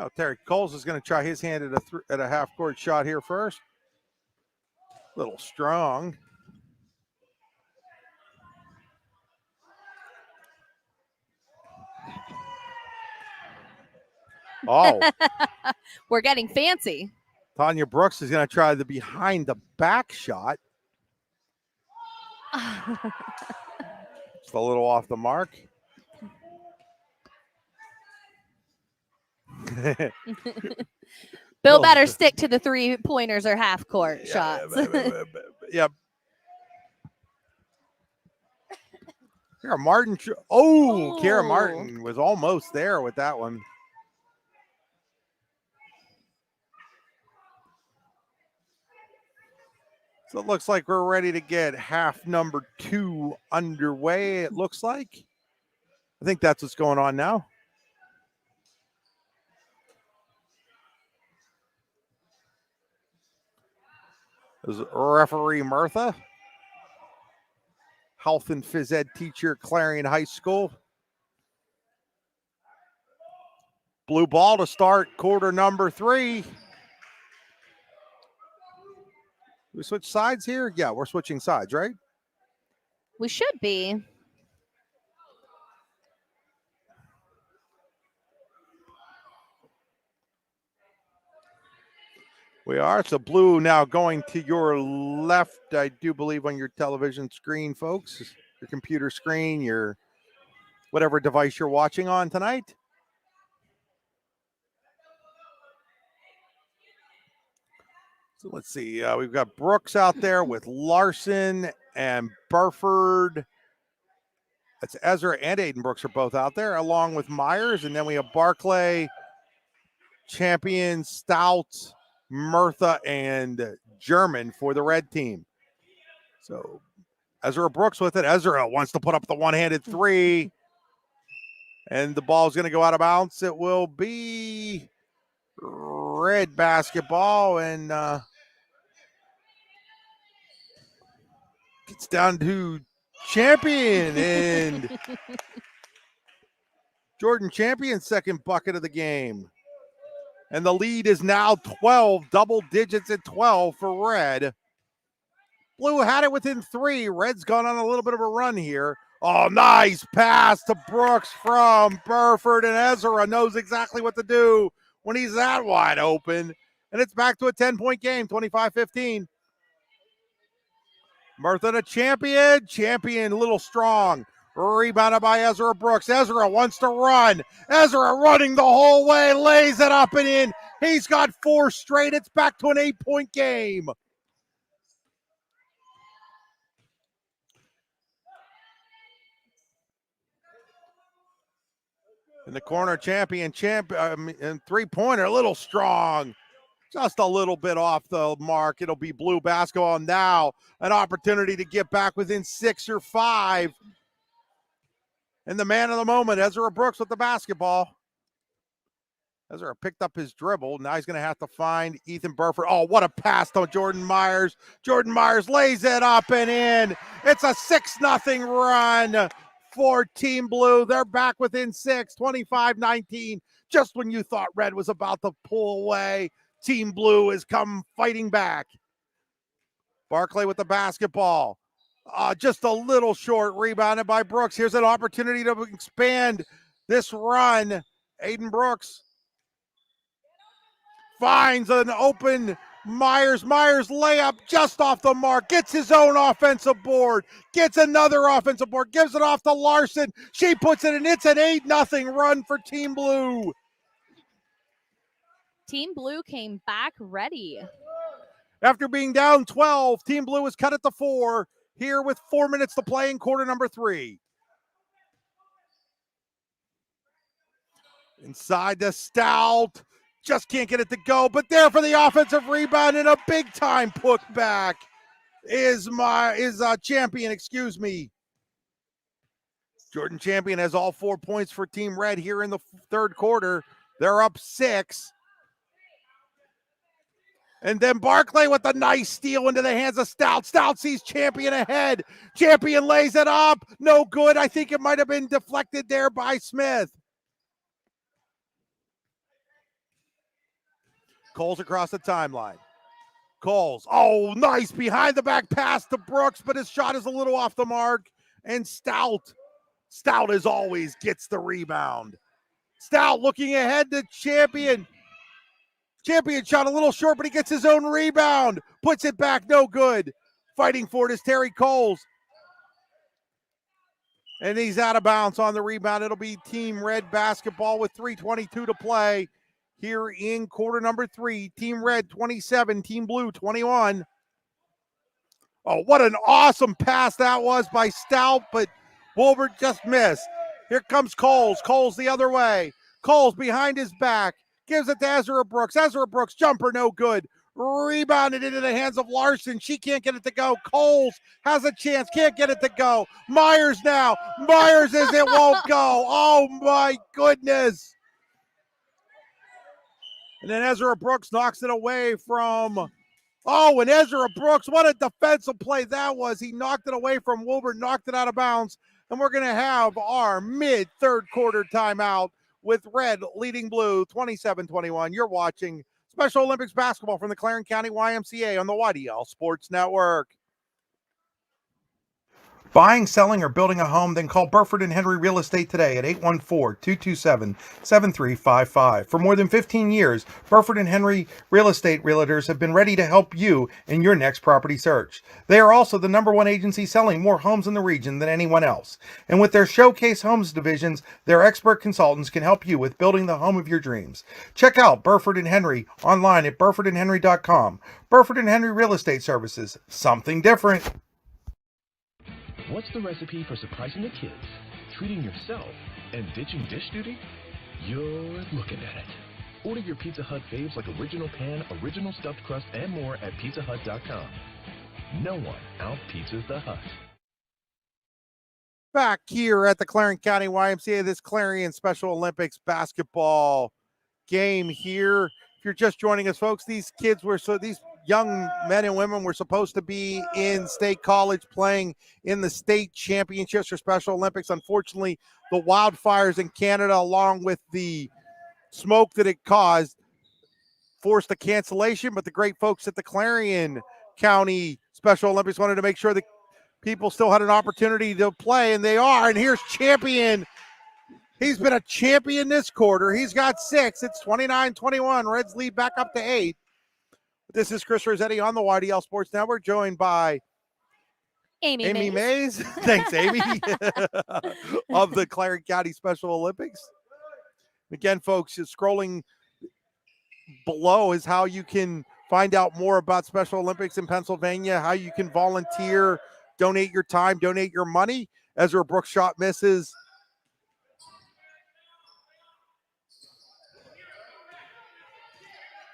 Oh, Terry Coles is going to try his hand at a half-court shot here first. A little strong. Oh. We're getting fancy. Tanya Brooks is going to try the behind-the-back shot. Just a little off the mark. Bill better stick to the 3-pointers or half-court shots. Yep. Kara Martin. Kara Martin was almost there with that one. So it looks like we're ready to get half number 2 underway, it looks like. I think that's what's going on now. There's referee Murtha, health and phys ed teacher at Clarion High School. Blue ball to start quarter number 3. We switch sides here? Yeah, we're switching sides, right? We should be. We are. So blue now going to your left, I do believe, on your television screen, folks. Your computer screen, your whatever device you're watching on tonight. So let's see. We've got Brooks out there with Larson and Burford. That's Ezra and Aiden Brooks are both out there, along with Myers. And then we have Barclay, Champion, Stout, Murtha, and German for the red team. So Ezra Brooks with it. Ezra wants to put up the one-handed three. And the ball's going to go out of bounds. It will be red basketball. And gets down to Champion. And Jordan Champion, second bucket of the game. And the lead is now 12, double digits at 12 for red. Blue had it within 3. Red's gone on a little bit of a run here. Oh, nice pass to Brooks from Burford, and Ezra knows exactly what to do when he's that wide open. And it's back to a 10-point game, 25-15. Murtha to Champion. Champion a little strong. Rebounded by Ezra Brooks. Ezra wants to run. Ezra running the whole way, lays it up and in. He's got 4 straight. It's back to an 8-point game. In the corner, Champion, and three-pointer, a little strong. Just a little bit off the mark. It'll be blue basketball now. An opportunity to get back within 6 or 5. And the man of the moment, Ezra Brooks with the basketball. Ezra picked up his dribble. Now he's going to have to find Ethan Burford. Oh, what a pass to Jordan Myers. Jordan Myers lays it up and in. It's a 6-0 run for Team Blue. They're back within 6, 25-19. Just when you thought Red was about to pull away, Team Blue has come fighting back. Barclay with the basketball. Just a little short, rebounded by Brooks. Here's an opportunity to expand this run. Aiden Brooks finds an open Myers. Myers layup just off the mark. Gets his own offensive board. Gets another offensive board. Gives it off to Larson. She puts it in. It's an 8-0 run for Team Blue. Team Blue came back ready. After being down 12, Team Blue has cut it to 4. Here with 4 minutes to play in quarter number 3. Inside to Stout. Just can't get it to go, but there for the offensive rebound and a big-time putback is Champion, excuse me. Jordan Champion has all 4 points for Team Red here in the third quarter. They're up 6. And then Barclay with a nice steal into the hands of Stout. Stout sees Champion ahead. Champion lays it up. No good. I think it might have been deflected there by Smith. Coles across the timeline. Coles. Oh, nice behind the back pass to Brooks, but his shot is a little off the mark. And Stout as always gets the rebound. Stout looking ahead to Champion. Champion shot a little short, but he gets his own rebound. Puts it back, no good. Fighting for it is Terry Coles. And he's out of bounds on the rebound. It'll be Team Red basketball with 3:22 to play here in quarter number 3. Team Red 27, Team Blue 21. Oh, what an awesome pass that was by Stout, but Wolbert just missed. Here comes Coles. Coles the other way. Coles behind his back. Gives it to Ezra Brooks. Ezra Brooks, jumper, no good. Rebounded into the hands of Larson. She can't get it to go. Coles has a chance. Can't get it to go. Myers now. Myers as it won't go. Oh, my goodness. And then Ezra Brooks knocks it away from... Oh, and Ezra Brooks, what a defensive play that was. He knocked it away from Wilbur, knocked it out of bounds. And we're going to have our mid-third quarter timeout with Red leading Blue 27-21. You're watching Special Olympics basketball from the Clarion County YMCA on the YDL Sports Network. Buying, selling, or building a home? Then call Burford and Henry Real Estate today at 814-227-7355. For more than 15 years, Burford and Henry Real Estate Realtors have been ready to help you in your next property search. They are also the #1 agency selling more homes in the region than anyone else. And with their Showcase Homes divisions, their expert consultants can help you with building the home of your dreams. Check out Burford and Henry online at burfordandhenry.com. Burford and Henry Real Estate Services, something different. What's the recipe for surprising the kids, treating yourself, and ditching dish duty? You're looking at it. Order your Pizza Hut faves like original pan, original stuffed crust, and more at pizzahut.com. No one out-pizzas the Hut. Back here at the Clarion County YMCA, this Clarion Special Olympics basketball game here. If you're just joining us, folks, these young men and women were supposed to be in state college playing in the state championships for Special Olympics. Unfortunately, the wildfires in Canada, along with the smoke that it caused, forced a cancellation. But the great folks at the Clarion County Special Olympics wanted to make sure that people still had an opportunity to play, and they are. And here's champion. He's been a champion this quarter. He's got 6. It's 29-21. Reds lead back up to 8. This is Chris Rossetti on the YDL Sports Network, joined by Amy Mays. Thanks, Amy, of the Clarion County Special Olympics. Again, folks, just scrolling below is how you can find out more about Special Olympics in Pennsylvania, how you can volunteer, donate your time, donate your money. Ezra Brooks shot misses.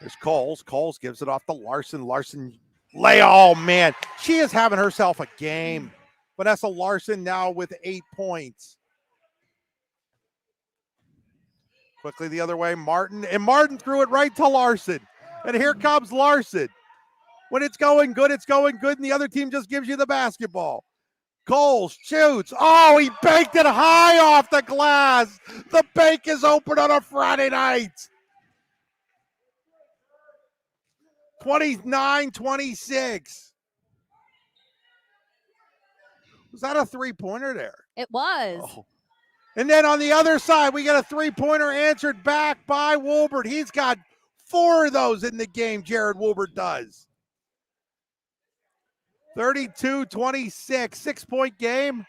There's Coles. Coles gives it off to Larson. Larson oh man, she is having herself a game. Vanessa Larson now with 8 points. Quickly the other way, Martin. And Martin threw it right to Larson. And here comes Larson. When it's going good, and the other team just gives you the basketball. Coles shoots. Oh, he banked it high off the glass. The bank is open on a Friday night. 29-26. Was that a three-pointer there? It was. Oh. And then on the other side, we got a three-pointer answered back by Wolbert. He's got 4 of those in the game, Jared Wolbert does. 32-26, 6-point game.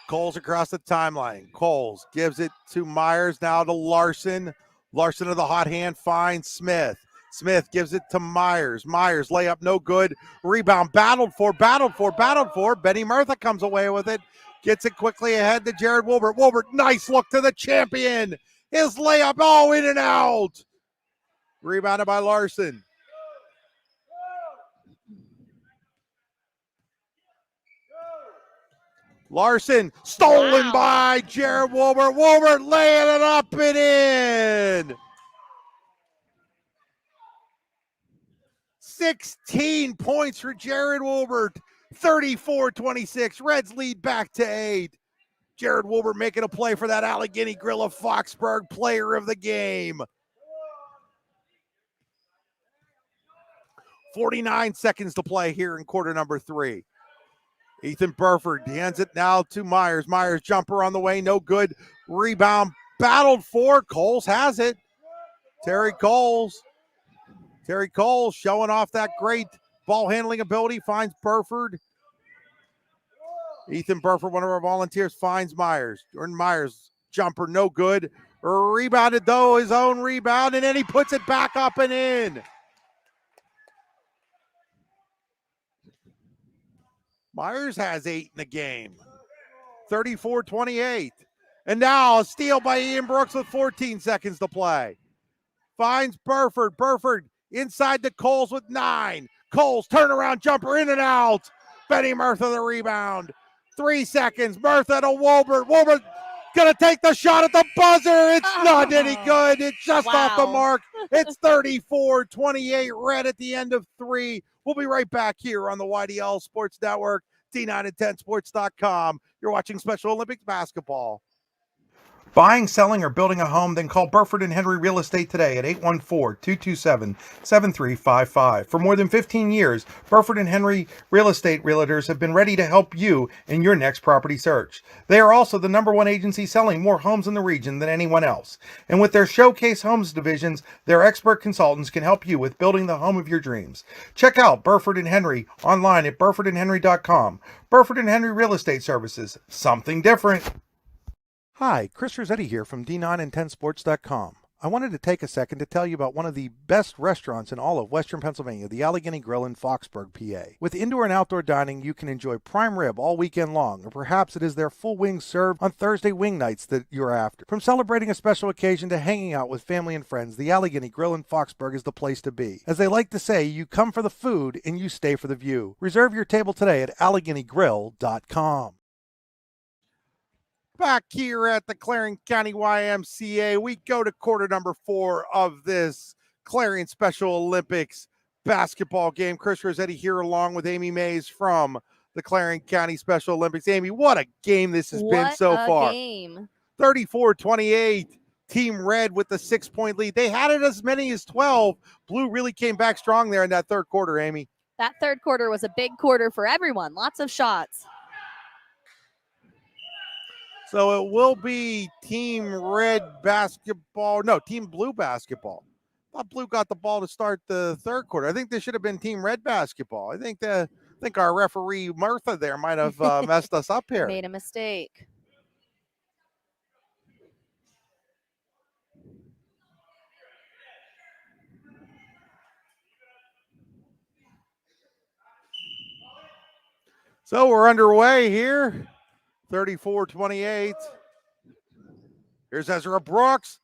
Coles across the timeline. Coles gives it to Myers, now to Larson. Larson of the hot hand finds Smith. Smith gives it to Myers. Myers layup no good. Rebound battled for. Benny Murtha comes away with it. Gets it quickly ahead to Jared Wolbert. Wolbert, nice look to the champion. His layup, in and out. Rebounded by Larson. Larson, stolen by Jared Wolbert. Wolbert laying it up and in. 16 points for Jared Wolbert. 34-26. Reds lead back to 8. Jared Wolbert making a play for that Allegheny Grill of Foxburg player of the game. 49 seconds to play here in quarter number 3. Ethan Burford hands it now to Myers. Myers jumper on the way, no good. Rebound battled for. Coles has it. Terry Coles showing off that great ball handling ability, finds Burford. Ethan Burford, one of our volunteers, finds Myers. Jordan Myers, jumper, no good. Rebounded though, his own rebound, and then he puts it back up and in. Myers has 8 in the game. 34-28. And now a steal by Ian Brooks with 14 seconds to play. Finds Burford. Burford inside to Coles with 9. Coles turnaround jumper in and out. Benny Murtha the rebound. 3 seconds. Murtha to Wolbert. Wolbert gonna take the shot at the buzzer. It's not any good. It's just off the mark. It's 34-28. Red at the end of 3. We'll be right back here on the YDL Sports Network. D9and10sports.com. You're watching Special Olympics basketball. Buying, selling, or building a home? Then call Burford and Henry Real Estate today at 814-227-7355. For more than 15 years, Burford and Henry Real Estate Realtors have been ready to help you in your next property search. They are also the #1 agency selling more homes in the region than anyone else. And with their Showcase Homes divisions, their expert consultants can help you with building the home of your dreams. Check out Burford and Henry online at burfordandhenry.com. Burford and Henry Real Estate Services, something different. Hi, Chris Rossetti here from D9and10sports.com. I wanted to take a second to tell you about one of the best restaurants in all of Western Pennsylvania, the Allegheny Grill in Foxburg, PA. With indoor and outdoor dining, you can enjoy prime rib all weekend long, or perhaps it is their full wings served on Thursday wing nights that you're after. From celebrating a special occasion to hanging out with family and friends, the Allegheny Grill in Foxburg is the place to be. As they like to say, you come for the food and you stay for the view. Reserve your table today at AlleghenyGrill.com. Back here at the Clarion County YMCA, we go to quarter number 4 of this Clarion Special Olympics basketball game. Chris Rossetti here along with Amy Mays from the Clarion County Special Olympics. Amy, what a game this has been so far. Game. 34-28. Team Red with the 6-point lead. They had it as many as 12. Blue really came back strong there in that third quarter, Amy. That third quarter was a big quarter for everyone. Lots of shots. So it will be Team Red basketball. No, Team Blue basketball. I thought Blue got the ball to start the third quarter. I think this should have been Team Red basketball. I think our referee Martha there might have messed us up here. Made a mistake. So we're underway here. 34-28. Here's Ezra Brooks.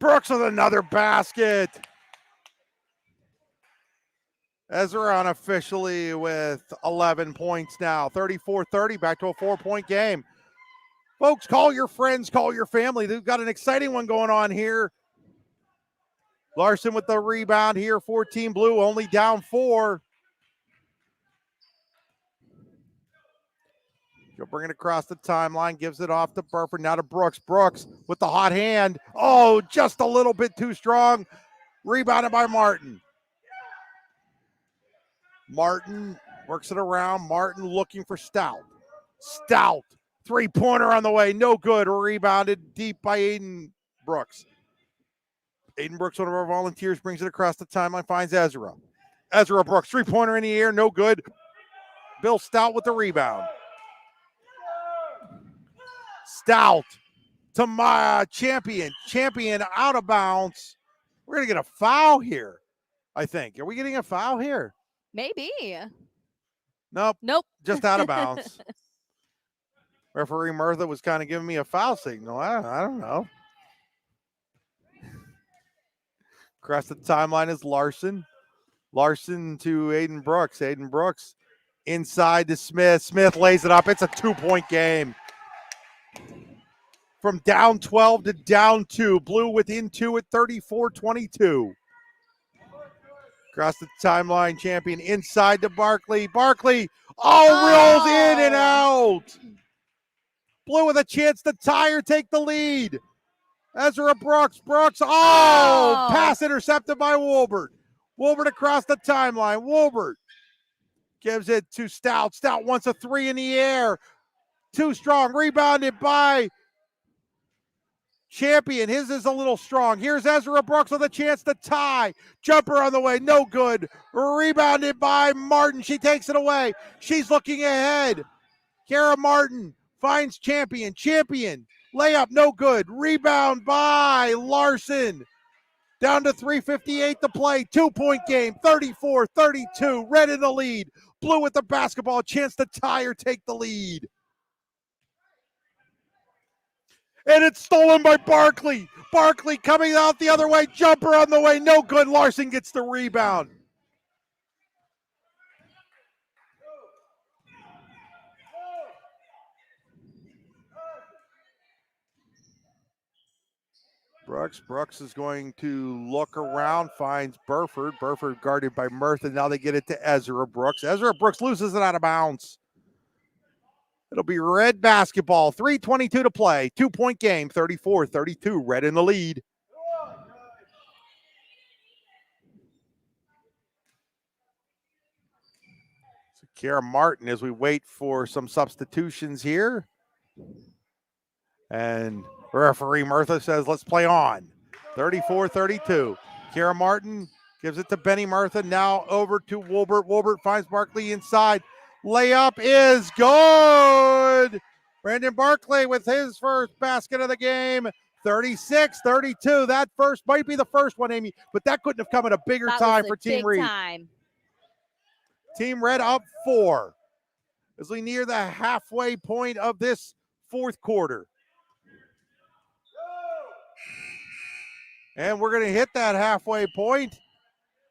Brooks with another basket. Ezra unofficially with 11 points now. 34-30, back to a 4-point game. Folks, call your friends, call your family. They've got an exciting one going on here. Larson with the rebound here for Team Blue, only down 4. He'll bring it across the timeline, gives it off to Burford, now to Brooks. Brooks with the hot hand. Oh, just a little bit too strong. Rebounded by Martin. Martin works it around. Martin looking for Stout. Stout, three-pointer on the way, no good. Rebounded deep by Aiden Brooks. Aiden Brooks, one of our volunteers, brings it across the timeline, finds Ezra. Ezra Brooks, three-pointer in the air, no good. Bill Stout with the rebound. Stout to my Champion. Champion out of bounds. We're going to get a foul here, I think. Are we getting a foul here? Maybe. Nope. Nope. Just out of bounds. Referee Martha was kind of giving me a foul signal. I don't know. Across the timeline is Larson. Larson to Aiden Brooks. Aiden Brooks inside to Smith. Smith lays it up. It's a 2-point game. From down 12 to down 2. Blue within 2 at 34-22. Across the timeline, Champion inside to Barkley. Barkley, rolls in and out. Blue with a chance to tie or take the lead. Ezra Brooks. Brooks, pass intercepted by Wolbert. Wolbert across the timeline. Wolbert gives it to Stout. Stout wants a 3 in the air. Too strong. Rebounded by Champion. His is a little strong. Here's Ezra Brooks with a chance to tie. Jumper on the way. No good. Rebounded by Martin. She takes it away. She's looking ahead. Kara Martin finds Champion. Champion. Layup. No good. Rebound by Larson. Down to 3:58 to play. 2-point game. 34-32. Red in the lead. Blue with the basketball. Chance to tie or take the lead. And it's stolen by Barkley. Barkley coming out the other way. Jumper on the way. No good. Larson gets the rebound. Brooks is going to look around, finds Burford. Burford guarded by Mirth, and now they get it to Ezra Brooks. Ezra Brooks loses it out of bounds. It'll be Red basketball. 3:22 to play. 2-point game. 34-32. Red in the lead. So Kiara Martin as we wait for some substitutions here. And referee Murtha says, let's play on. 34-32. Kiara Martin gives it to Benny Murtha. Now over to Wolbert. Wolbert finds Barkley inside. Layup is good. Brandon Barkley with his first basket of the game. 36-32. That first might be the first one, Amy, but that couldn't have come at a bigger time for Team Reed. Time. Team Red up 4 as we near the halfway point of this fourth quarter. And we're going to hit that halfway point.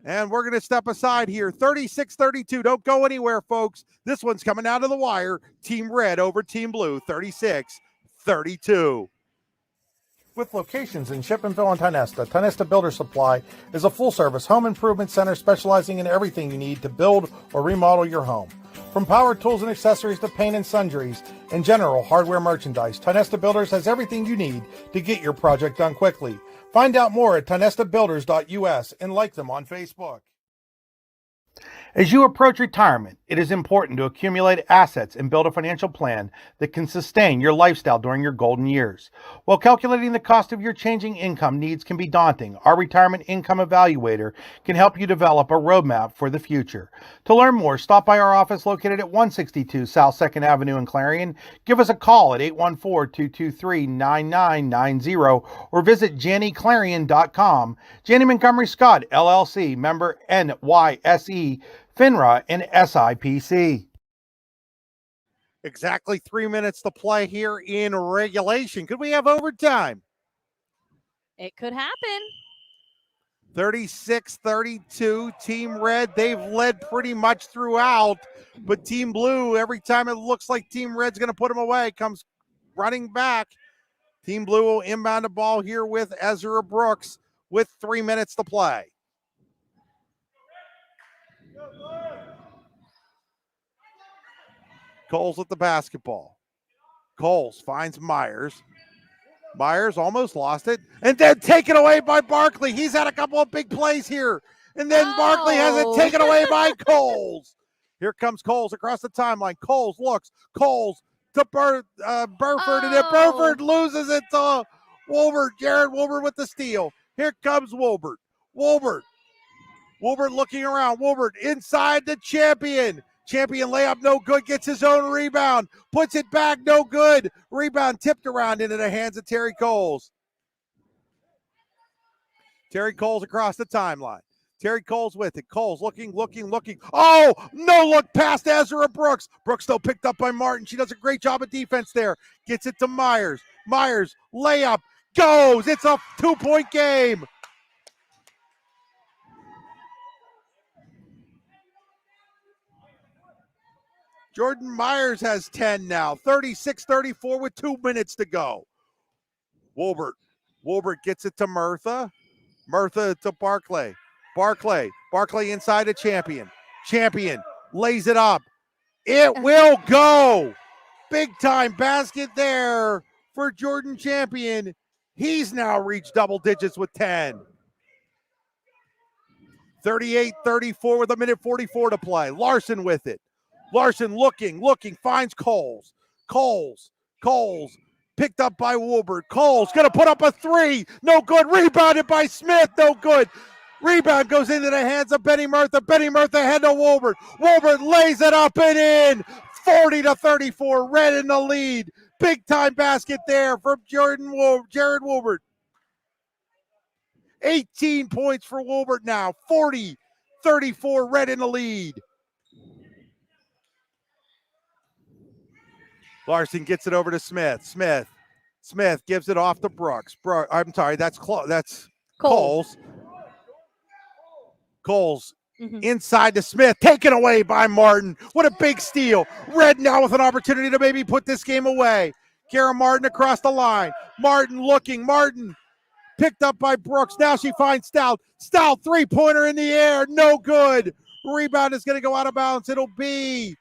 And we're going to step aside here. 36-32. Don't go anywhere, folks. This one's coming out of the wire. Team Red over Team Blue. 36-32. With locations in Shippenville and Tionesta, Tionesta Builder Supply is a full-service home improvement center specializing in everything you need to build or remodel your home. From power tools and accessories to paint and sundries and general hardware merchandise, Tionesta Builders has everything you need to get your project done quickly. Find out more at tionestabuilders.us and like them on Facebook. As you approach retirement, it is important to accumulate assets and build a financial plan that can sustain your lifestyle during your golden years. While calculating the cost of your changing income needs can be daunting, our Retirement Income Evaluator can help you develop a roadmap for the future. To learn more, stop by our office located at 162 South 2nd Avenue in Clarion. Give us a call at 814-223-9990 or visit JannyClarion.com. Janney Montgomery Scott, LLC, member NYSE, FINRA, and SIPC. Exactly 3 minutes to play here in regulation. Could we have overtime? It could happen. 36-32. Team Red, they've led pretty much throughout. But Team Blue, every time it looks like Team Red's going to put them away, comes running back. Team Blue will inbound the ball here with Ezra Brooks with 3 minutes to play. Coles with the basketball. Coles finds Myers. Myers almost lost it. And then taken away by Barkley. He's had a couple of big plays here. And then Barkley has it taken away by Coles. Here comes Coles across the timeline. Coles looks. Coles to Burford. And then Burford loses it to Wolbert. Jared Wolbert with the steal. Here comes Wolbert. Wolbert looking around. Wolbert inside the champion. Champion layup, no good. Gets his own rebound. Puts it back, no good. Rebound tipped around into the hands of Terry Coles. Terry Coles across the timeline. Terry Coles with it. Coles looking. Oh, no look past Ezra Brooks. Brooks though picked up by Martin. She does a great job of defense there. Gets it to Myers. Myers, layup, goes. It's a 2-point game. Jordan Myers has 10 now. 36-34 with 2 minutes to go. Wolbert gets it to Murtha. Murtha to Barkley. Barkley inside a Champion. Champion lays it up. It will go. Big time basket there for Jordan Champion. He's now reached double digits with 10. 38-34 with 1:44 to play. Larson with it. Larson looking, finds Coles. Coles picked up by Wolbert. Coles going to put up a 3. No good. Rebounded by Smith. No good. Rebound goes into the hands of Benny Murtha. Benny Murtha head to Wolbert. Wolbert lays it up and in. 40-34. Red in the lead. Big time basket there from Jared Wolbert. 18 points for Wolbert now. 40-34. Red in the lead. Larson gets it over to Smith. Smith gives it off to Brooks. I'm sorry, that's Coles. Coles inside to Smith, taken away by Martin. What a big steal. Red now with an opportunity to maybe put this game away. Kara Martin across the line. Martin looking. Martin picked up by Brooks. Now she finds Stout. Stout, 3-pointer in the air. No good. Rebound is going to go out of bounds. It'll be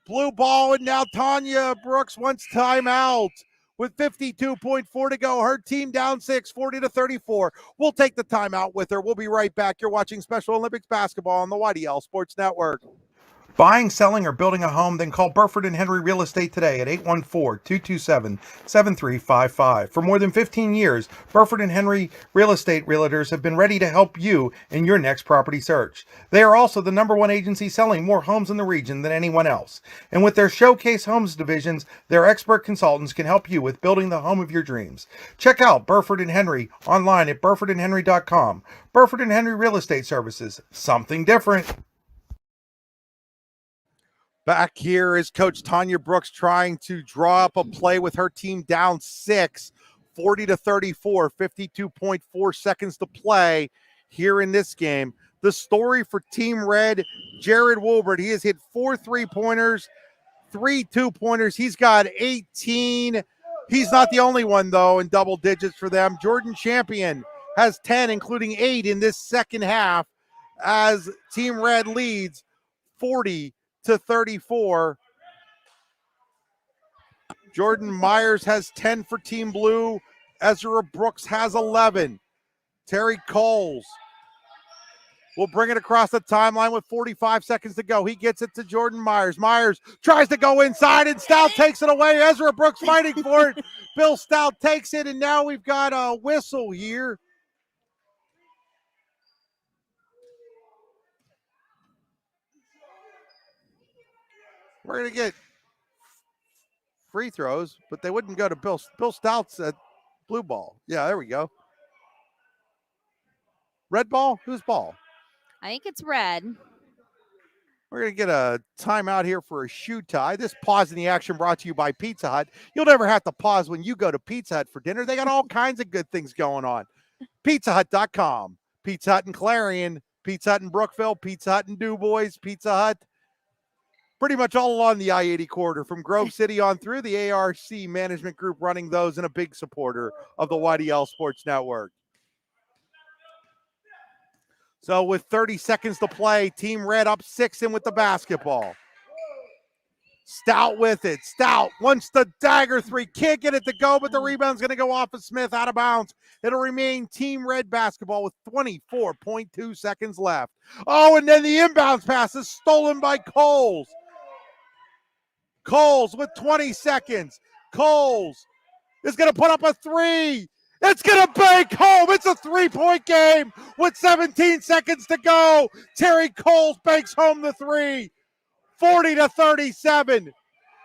Blue ball, and now Tanya Brooks wants timeout. With 52.4 to go, her team down 6, 40-34. We'll take the timeout with her. We'll be right back. You're watching Special Olympics basketball on the YDL Sports Network. Buying, selling, or building a home, then call Burford and Henry Real Estate today at 814-227-7355. For more than 15 years, Burford and Henry Real Estate Realtors have been ready to help you in your next property search. They are also the #1 agency selling more homes in the region than anyone else. And with their Showcase Homes divisions, their expert consultants can help you with building the home of your dreams. Check out Burford and Henry online at burfordandhenry.com. Burford and Henry Real Estate Services, something different. Back here is Coach Tanya Brooks trying to draw up a play with her team down 6, 40-34, 52.4 seconds to play here in this game. The story for Team Red, Jared Wolbert, he has hit 4 3-pointers, 3 2-pointers. He's got 18. He's not the only one, though, in double digits for them. Jordan Champion has 10, including 8 in this second half, as Team Red leads 40-34. Jordan Myers has 10 for Team Blue. Ezra Brooks has 11. Terry Coles will bring it across the timeline with 45 seconds to go. He gets it to Jordan Myers. Myers tries to go inside, and Stout takes it away. Ezra Brooks fighting for it. Bill Stout takes it, and now we've got a whistle here. We're going to get free throws, but they wouldn't go to Bill. Bill Stout's at blue ball. Yeah, there we go. Red ball? Whose ball? I think it's red. We're going to get a timeout here for a shoe tie. This pause in the action brought to you by Pizza Hut. You'll never have to pause when you go to Pizza Hut for dinner. They got all kinds of good things going on. PizzaHut.com. Pizza Hut in Clarion, Pizza Hut in Brookville, Pizza Hut in DuBois, Pizza Hut pretty much all along the I-80 corridor from Grove City on through. The ARC Management Group running those, and a big supporter of the YDL Sports Network. So with 30 seconds to play, Team Red up 6 in with the basketball. Stout with it. Stout wants the dagger 3. Can't get it to go, but the rebound's going to go off of Smith out of bounds. It'll remain Team Red basketball with 24.2 seconds left. Oh, and then the inbounds pass is stolen by Coles. Coles with 20 seconds. Coles is going to put up a 3. It's going to bank home. It's a 3-point game with 17 seconds to go. Terry Coles banks home the 3. 40-37.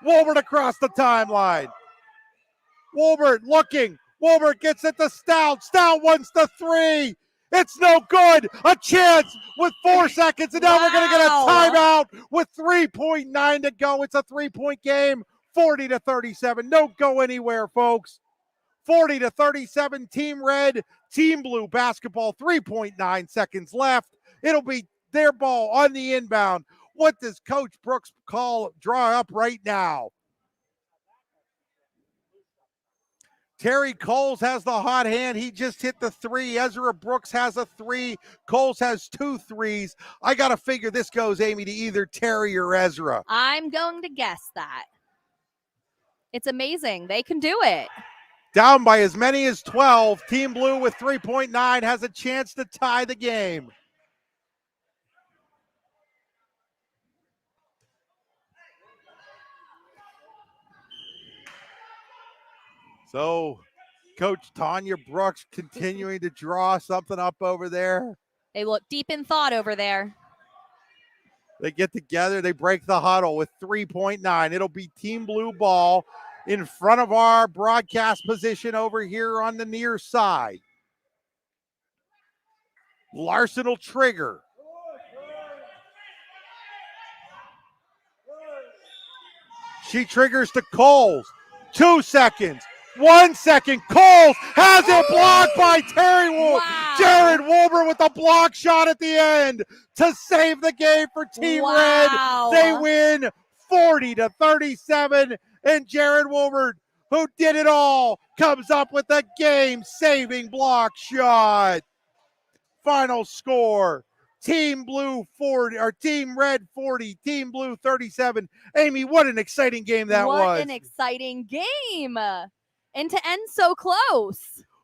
Wolbert across the timeline. Wolbert looking. Wolbert gets it to Stout. Stout wants the 3. It's no good. A chance with 4 seconds, and now we're going to get a timeout with 3.9 to go. It's a 3-point game. 40-37. Don't go anywhere, folks. 40-37, Team Red, Team Blue basketball, 3.9 seconds left. It'll be their ball on the inbound. What does Coach Brooks draw up right now? Terry Coles has the hot hand. He just hit the 3. Ezra Brooks has a 3. Coles has 2 threes. I got to figure this goes, Amy, to either Terry or Ezra. I'm going to guess that. It's amazing. They can do it. Down by as many as 12. Team Blue with 3.9 has a chance to tie the game. So, Coach Tanya Brooks continuing to draw something up over there. They look deep in thought over there. They get together. They break the huddle with 3.9. It'll be Team Blue ball in front of our broadcast position over here on the near side. Larson will trigger. She triggers to Coles. 2 seconds. 1 second. Coles has it blocked by Terry Wolbert. Wow. Jared Wolbert with a block shot at the end to save the game for Team Red. They win 40-37, and Jared Wolbert, who did it all, comes up with a game-saving block shot. Final score, Team Blue 40 or Team Red 40, Team Blue 37. Amy, what an exciting game that was. What an exciting game. And to end so close.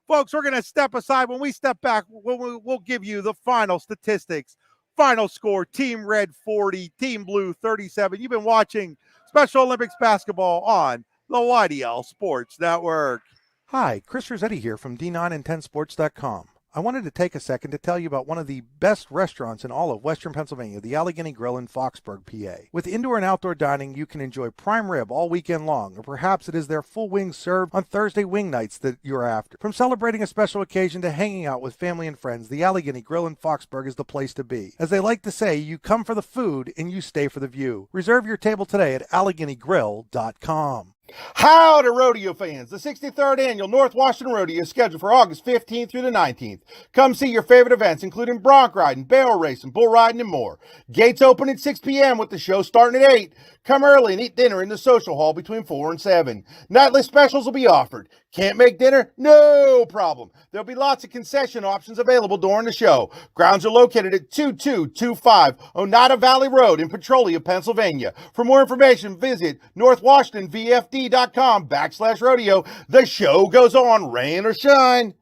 Folks, we're going to step aside. When we step back, we'll give you the final statistics. Final score, Team Red 40, Team Blue 37. You've been watching Special Olympics basketball on the YDL Sports Network. Hi, Chris Rossetti here from D9and10sports.com. I wanted to take a second to tell you about one of the best restaurants in all of Western Pennsylvania, the Allegheny Grill in Foxburg, PA. With indoor and outdoor dining, you can enjoy prime rib all weekend long, or perhaps it is their full wings served on Thursday wing nights that you're after. From celebrating a special occasion to hanging out with family and friends, the Allegheny Grill in Foxburg is the place to be. As they like to say, you come for the food and you stay for the view. Reserve your table today at AlleghenyGrill.com. Howdy, rodeo fans. The 63rd Annual North Washington Rodeo is scheduled for August 15th through the 19th. Come see your favorite events, including bronc riding, barrel racing, bull riding, and more. Gates open at 6 p.m. with the show starting at 8. Come early and eat dinner in the social hall between 4 and 7. Nightly specials will be offered. Can't make dinner? No problem. There'll be lots of concession options available during the show. Grounds are located at 2225 Oneida Valley Road in Petrolia, Pennsylvania. For more information, visit northwashingtonvfd.com/rodeo. The show goes on, rain or shine.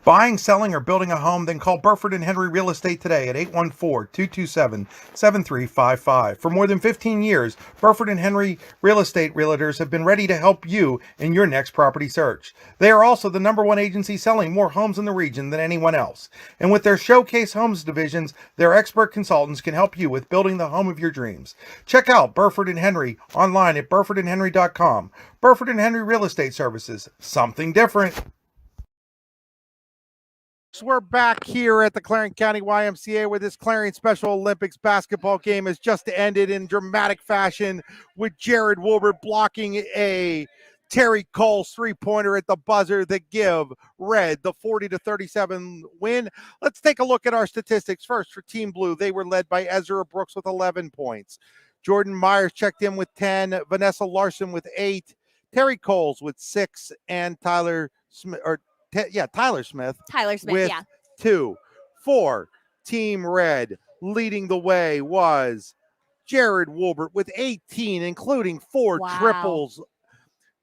Buying, selling, or building a home, then call Burford and Henry Real Estate today at 814-227-7355. For more than 15 years, Burford and Henry Real Estate Realtors have been ready to help you in your next property search. They are also the #1 agency selling more homes in the region than anyone else. And with their Showcase Homes divisions, their expert consultants can help you with building the home of your dreams. Check out Burford and Henry online at burfordandhenry.com. Burford and Henry Real Estate Services, something different. We're back here at the Clarion County YMCA where this Clarion Special Olympics basketball game has just ended in dramatic fashion with Jared Wilbert blocking a Terry Cole's three-pointer at the buzzer that give Red the 40-37 win. Let's take a look at our statistics. First, for Team Blue, they were led by Ezra Brooks with 11 points. Jordan Myers checked in with 10, Vanessa Larson with 8, Terry Coles with 6, and Tyler Smith with 2. For Team Red, leading the way was Jared Wilbert with 18, including 4 triples.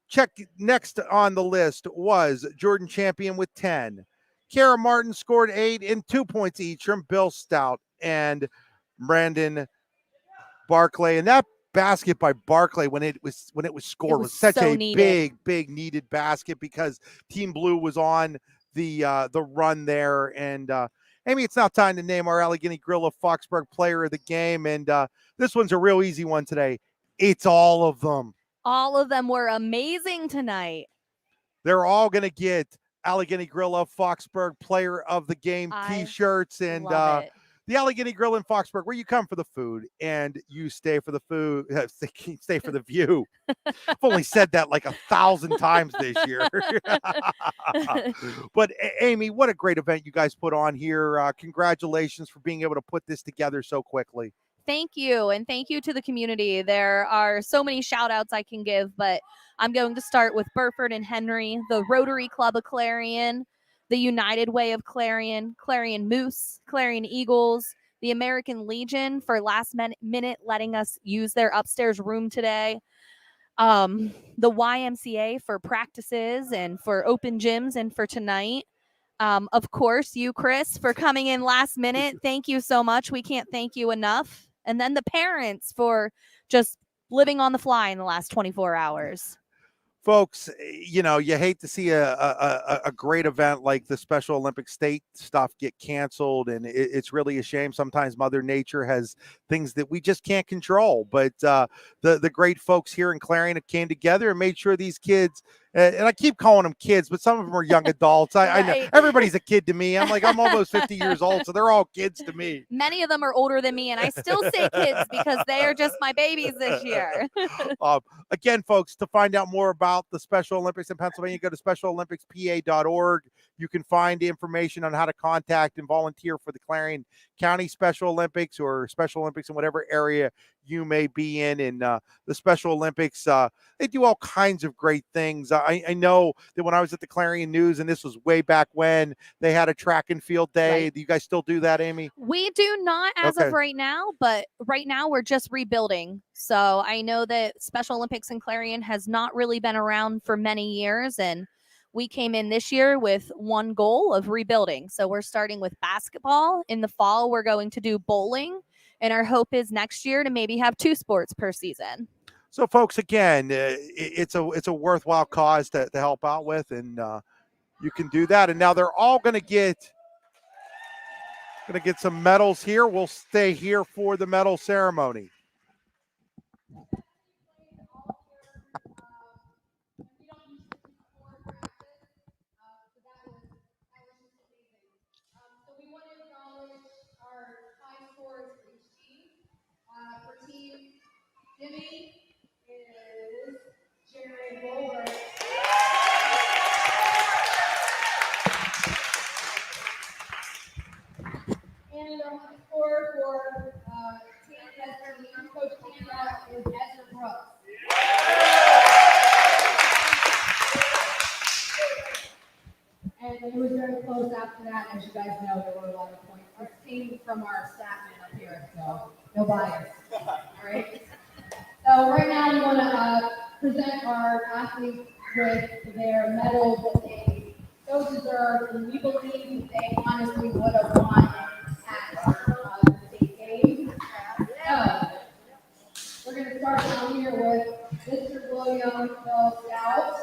Check next on the list was Jordan Champion with 10. Kara Martin scored 8 and 2 points each from Bill Stout and Brandon Barclay. And that basket by Barclay when it was scored was such a needed. big needed basket because Team Blue was on the run there. And Amy, it's now time to name our Allegheny Grill of Foxburg player of the game, and this one's a real easy one today. It's all of them. All of them were amazing tonight. They're all going to get Allegheny Grill of Foxburg player of the game t-shirts, and the Allegheny Grill in Foxburg, where you come for the food and you stay for the food, stay for the view. I've only said that like 1,000 times this year. But Amy, what a great event you guys put on here. Congratulations for being able to put this together so quickly. Thank you. And thank you to the community. There are so many shout outs I can give, but I'm going to start with Burford and Henry, the Rotary Club of Clarion, the United Way of Clarion, Clarion Moose, Clarion Eagles, the American Legion for last minute letting us use their upstairs room today, the YMCA for practices and for open gyms and for tonight. Of course, you, Chris, for coming in last minute. Thank you so much. We can't thank you enough. And then the parents for just living on the fly in the last 24 hours. Folks, you know, you hate to see a great event like the Special Olympic state stuff get canceled, and it's really a shame. Sometimes Mother Nature has things that we just can't control, but the great folks here in Clarion came together and made sure these kids, and I keep calling them kids, but some of them are young adults. I know everybody's a kid to me. I'm almost 50 years old, so they're all kids to me. Many of them are older than me, and I still say kids because they are just my babies this year. Again, folks, to find out more about the Special Olympics in Pennsylvania, go to specialolympicspa.org. You can find information on how to contact and volunteer for the Clarion County Special Olympics or Special Olympics in whatever area you may be in the Special Olympics. They do all kinds of great things. I know that when I was at the Clarion News, and this was way back when, they had a track and field day. Right. Do you guys still do that, Amy? We do not as Okay. of right now, but right now we're just rebuilding. So I know that Special Olympics in Clarion has not really been around for many years, and we came in this year with one goal of rebuilding. So we're starting with basketball. In the fall, we're going to do bowling, and our hope is next year to maybe have 2 sports per season. So, folks, again, it's a worthwhile cause to help out with, and you can do that. And now they're all going to get some medals here. We'll stay here for the medal ceremony. For Team Jimmy is Jared Wolver. And on the score for Team Coach Canada is Ezra Brooks. And it was very close after that. As you guys know, there were a lot of points. This came from our staff man up here, so no bias. All right. So right now we want to present our athletes with their medals that they so deserve, and we believe that they honestly would have won at the state games. So we're going to start down here with Mr. William Phil Scout.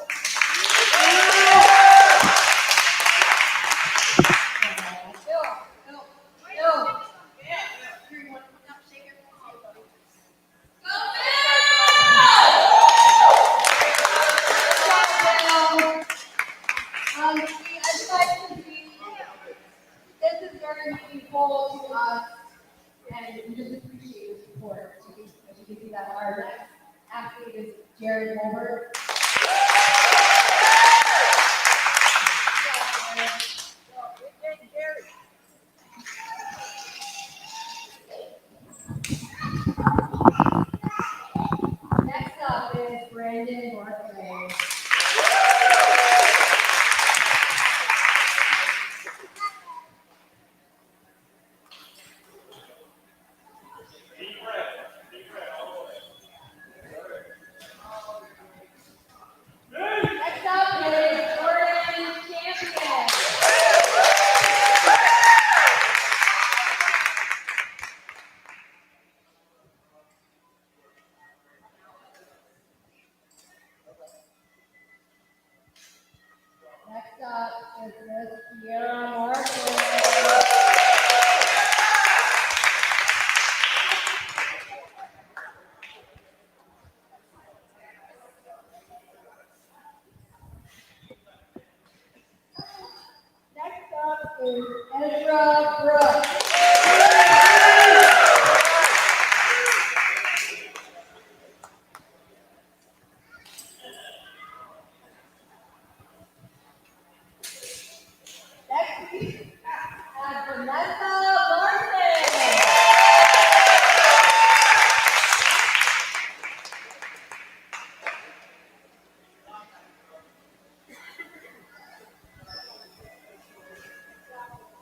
As you guys can see, this is very meaningful to us, and we just appreciate your support. As you can see that our next athlete is Jared Wolver. Next up is Brandon Barclay. Next up is Jordan Champion. Next up is Miss Kiera Martin. Next up is Ezra Brooks. Next week, Vanessa Larson.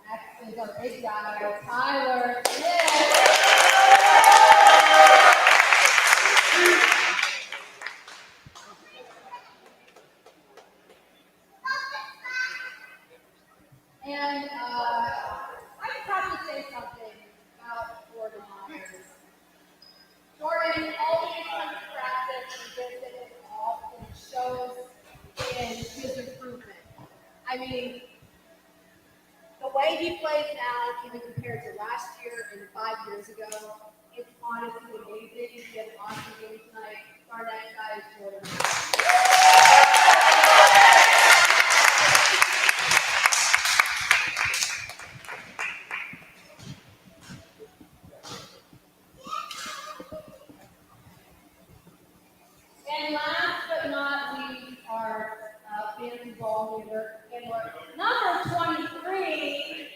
Next is our big guy, Tyler Smith. And I just have to say something about Jordan Myers. Jordan always comes to practice and gives it his all, and it shows in his improvement. I mean, the way he plays now, even compared to last year and 5 years ago, it's honestly amazing. He had an awesome game tonight. Our next guy is Jordan Myers. And last but not least, our fancy ball handler, number 23,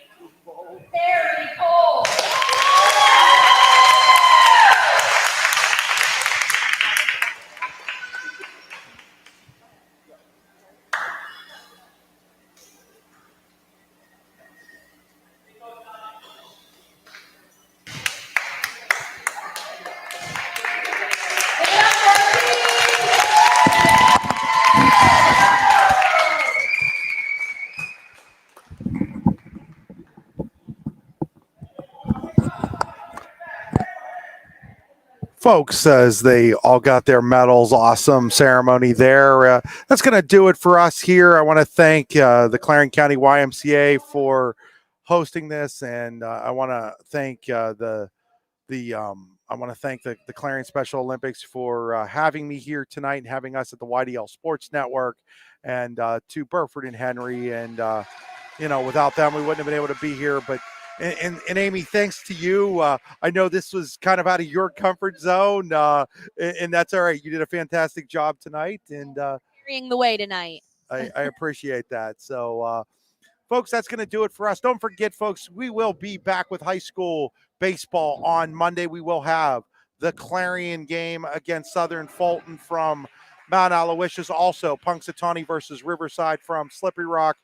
Barry Cole. folks, as they all got their medals. Awesome ceremony there. That's going to do it for us here. I want to thank the Clarion County YMCA for hosting this, and I want to thank I want to thank the Clarion Special Olympics for having me here tonight and having us at the YDL Sports Network, and to Burford and Henry. And without them, we wouldn't have been able to be here. But and Amy, thanks to you. I know this was kind of out of your comfort zone, and that's all right. You did a fantastic job tonight, and Carrying the way tonight. I appreciate that. So, folks, that's going to do it for us. Don't forget, folks, we will be back with high school baseball on Monday. We will have the Clarion game against Southern Fulton from Mount Aloysius. Also, Punxsutawney versus Riverside from Slippery Rock.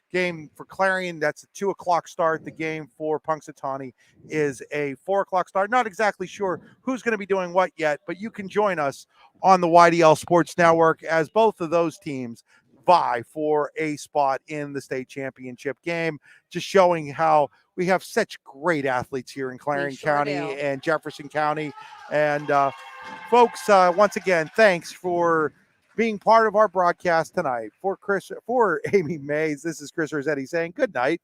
Game for Clarion, that's a 2:00 start. The game for Punxsutawney is a 4:00 start. Not exactly sure who's going to be doing what yet, but you can join us on the YDL Sports Network as both of those teams vie for a spot in the state championship game, just showing how we have such great athletes here in Clarion County and Jefferson County. And folks, once again, thanks for being part of our broadcast tonight. For Amy Mays, this is Chris Rossetti saying good night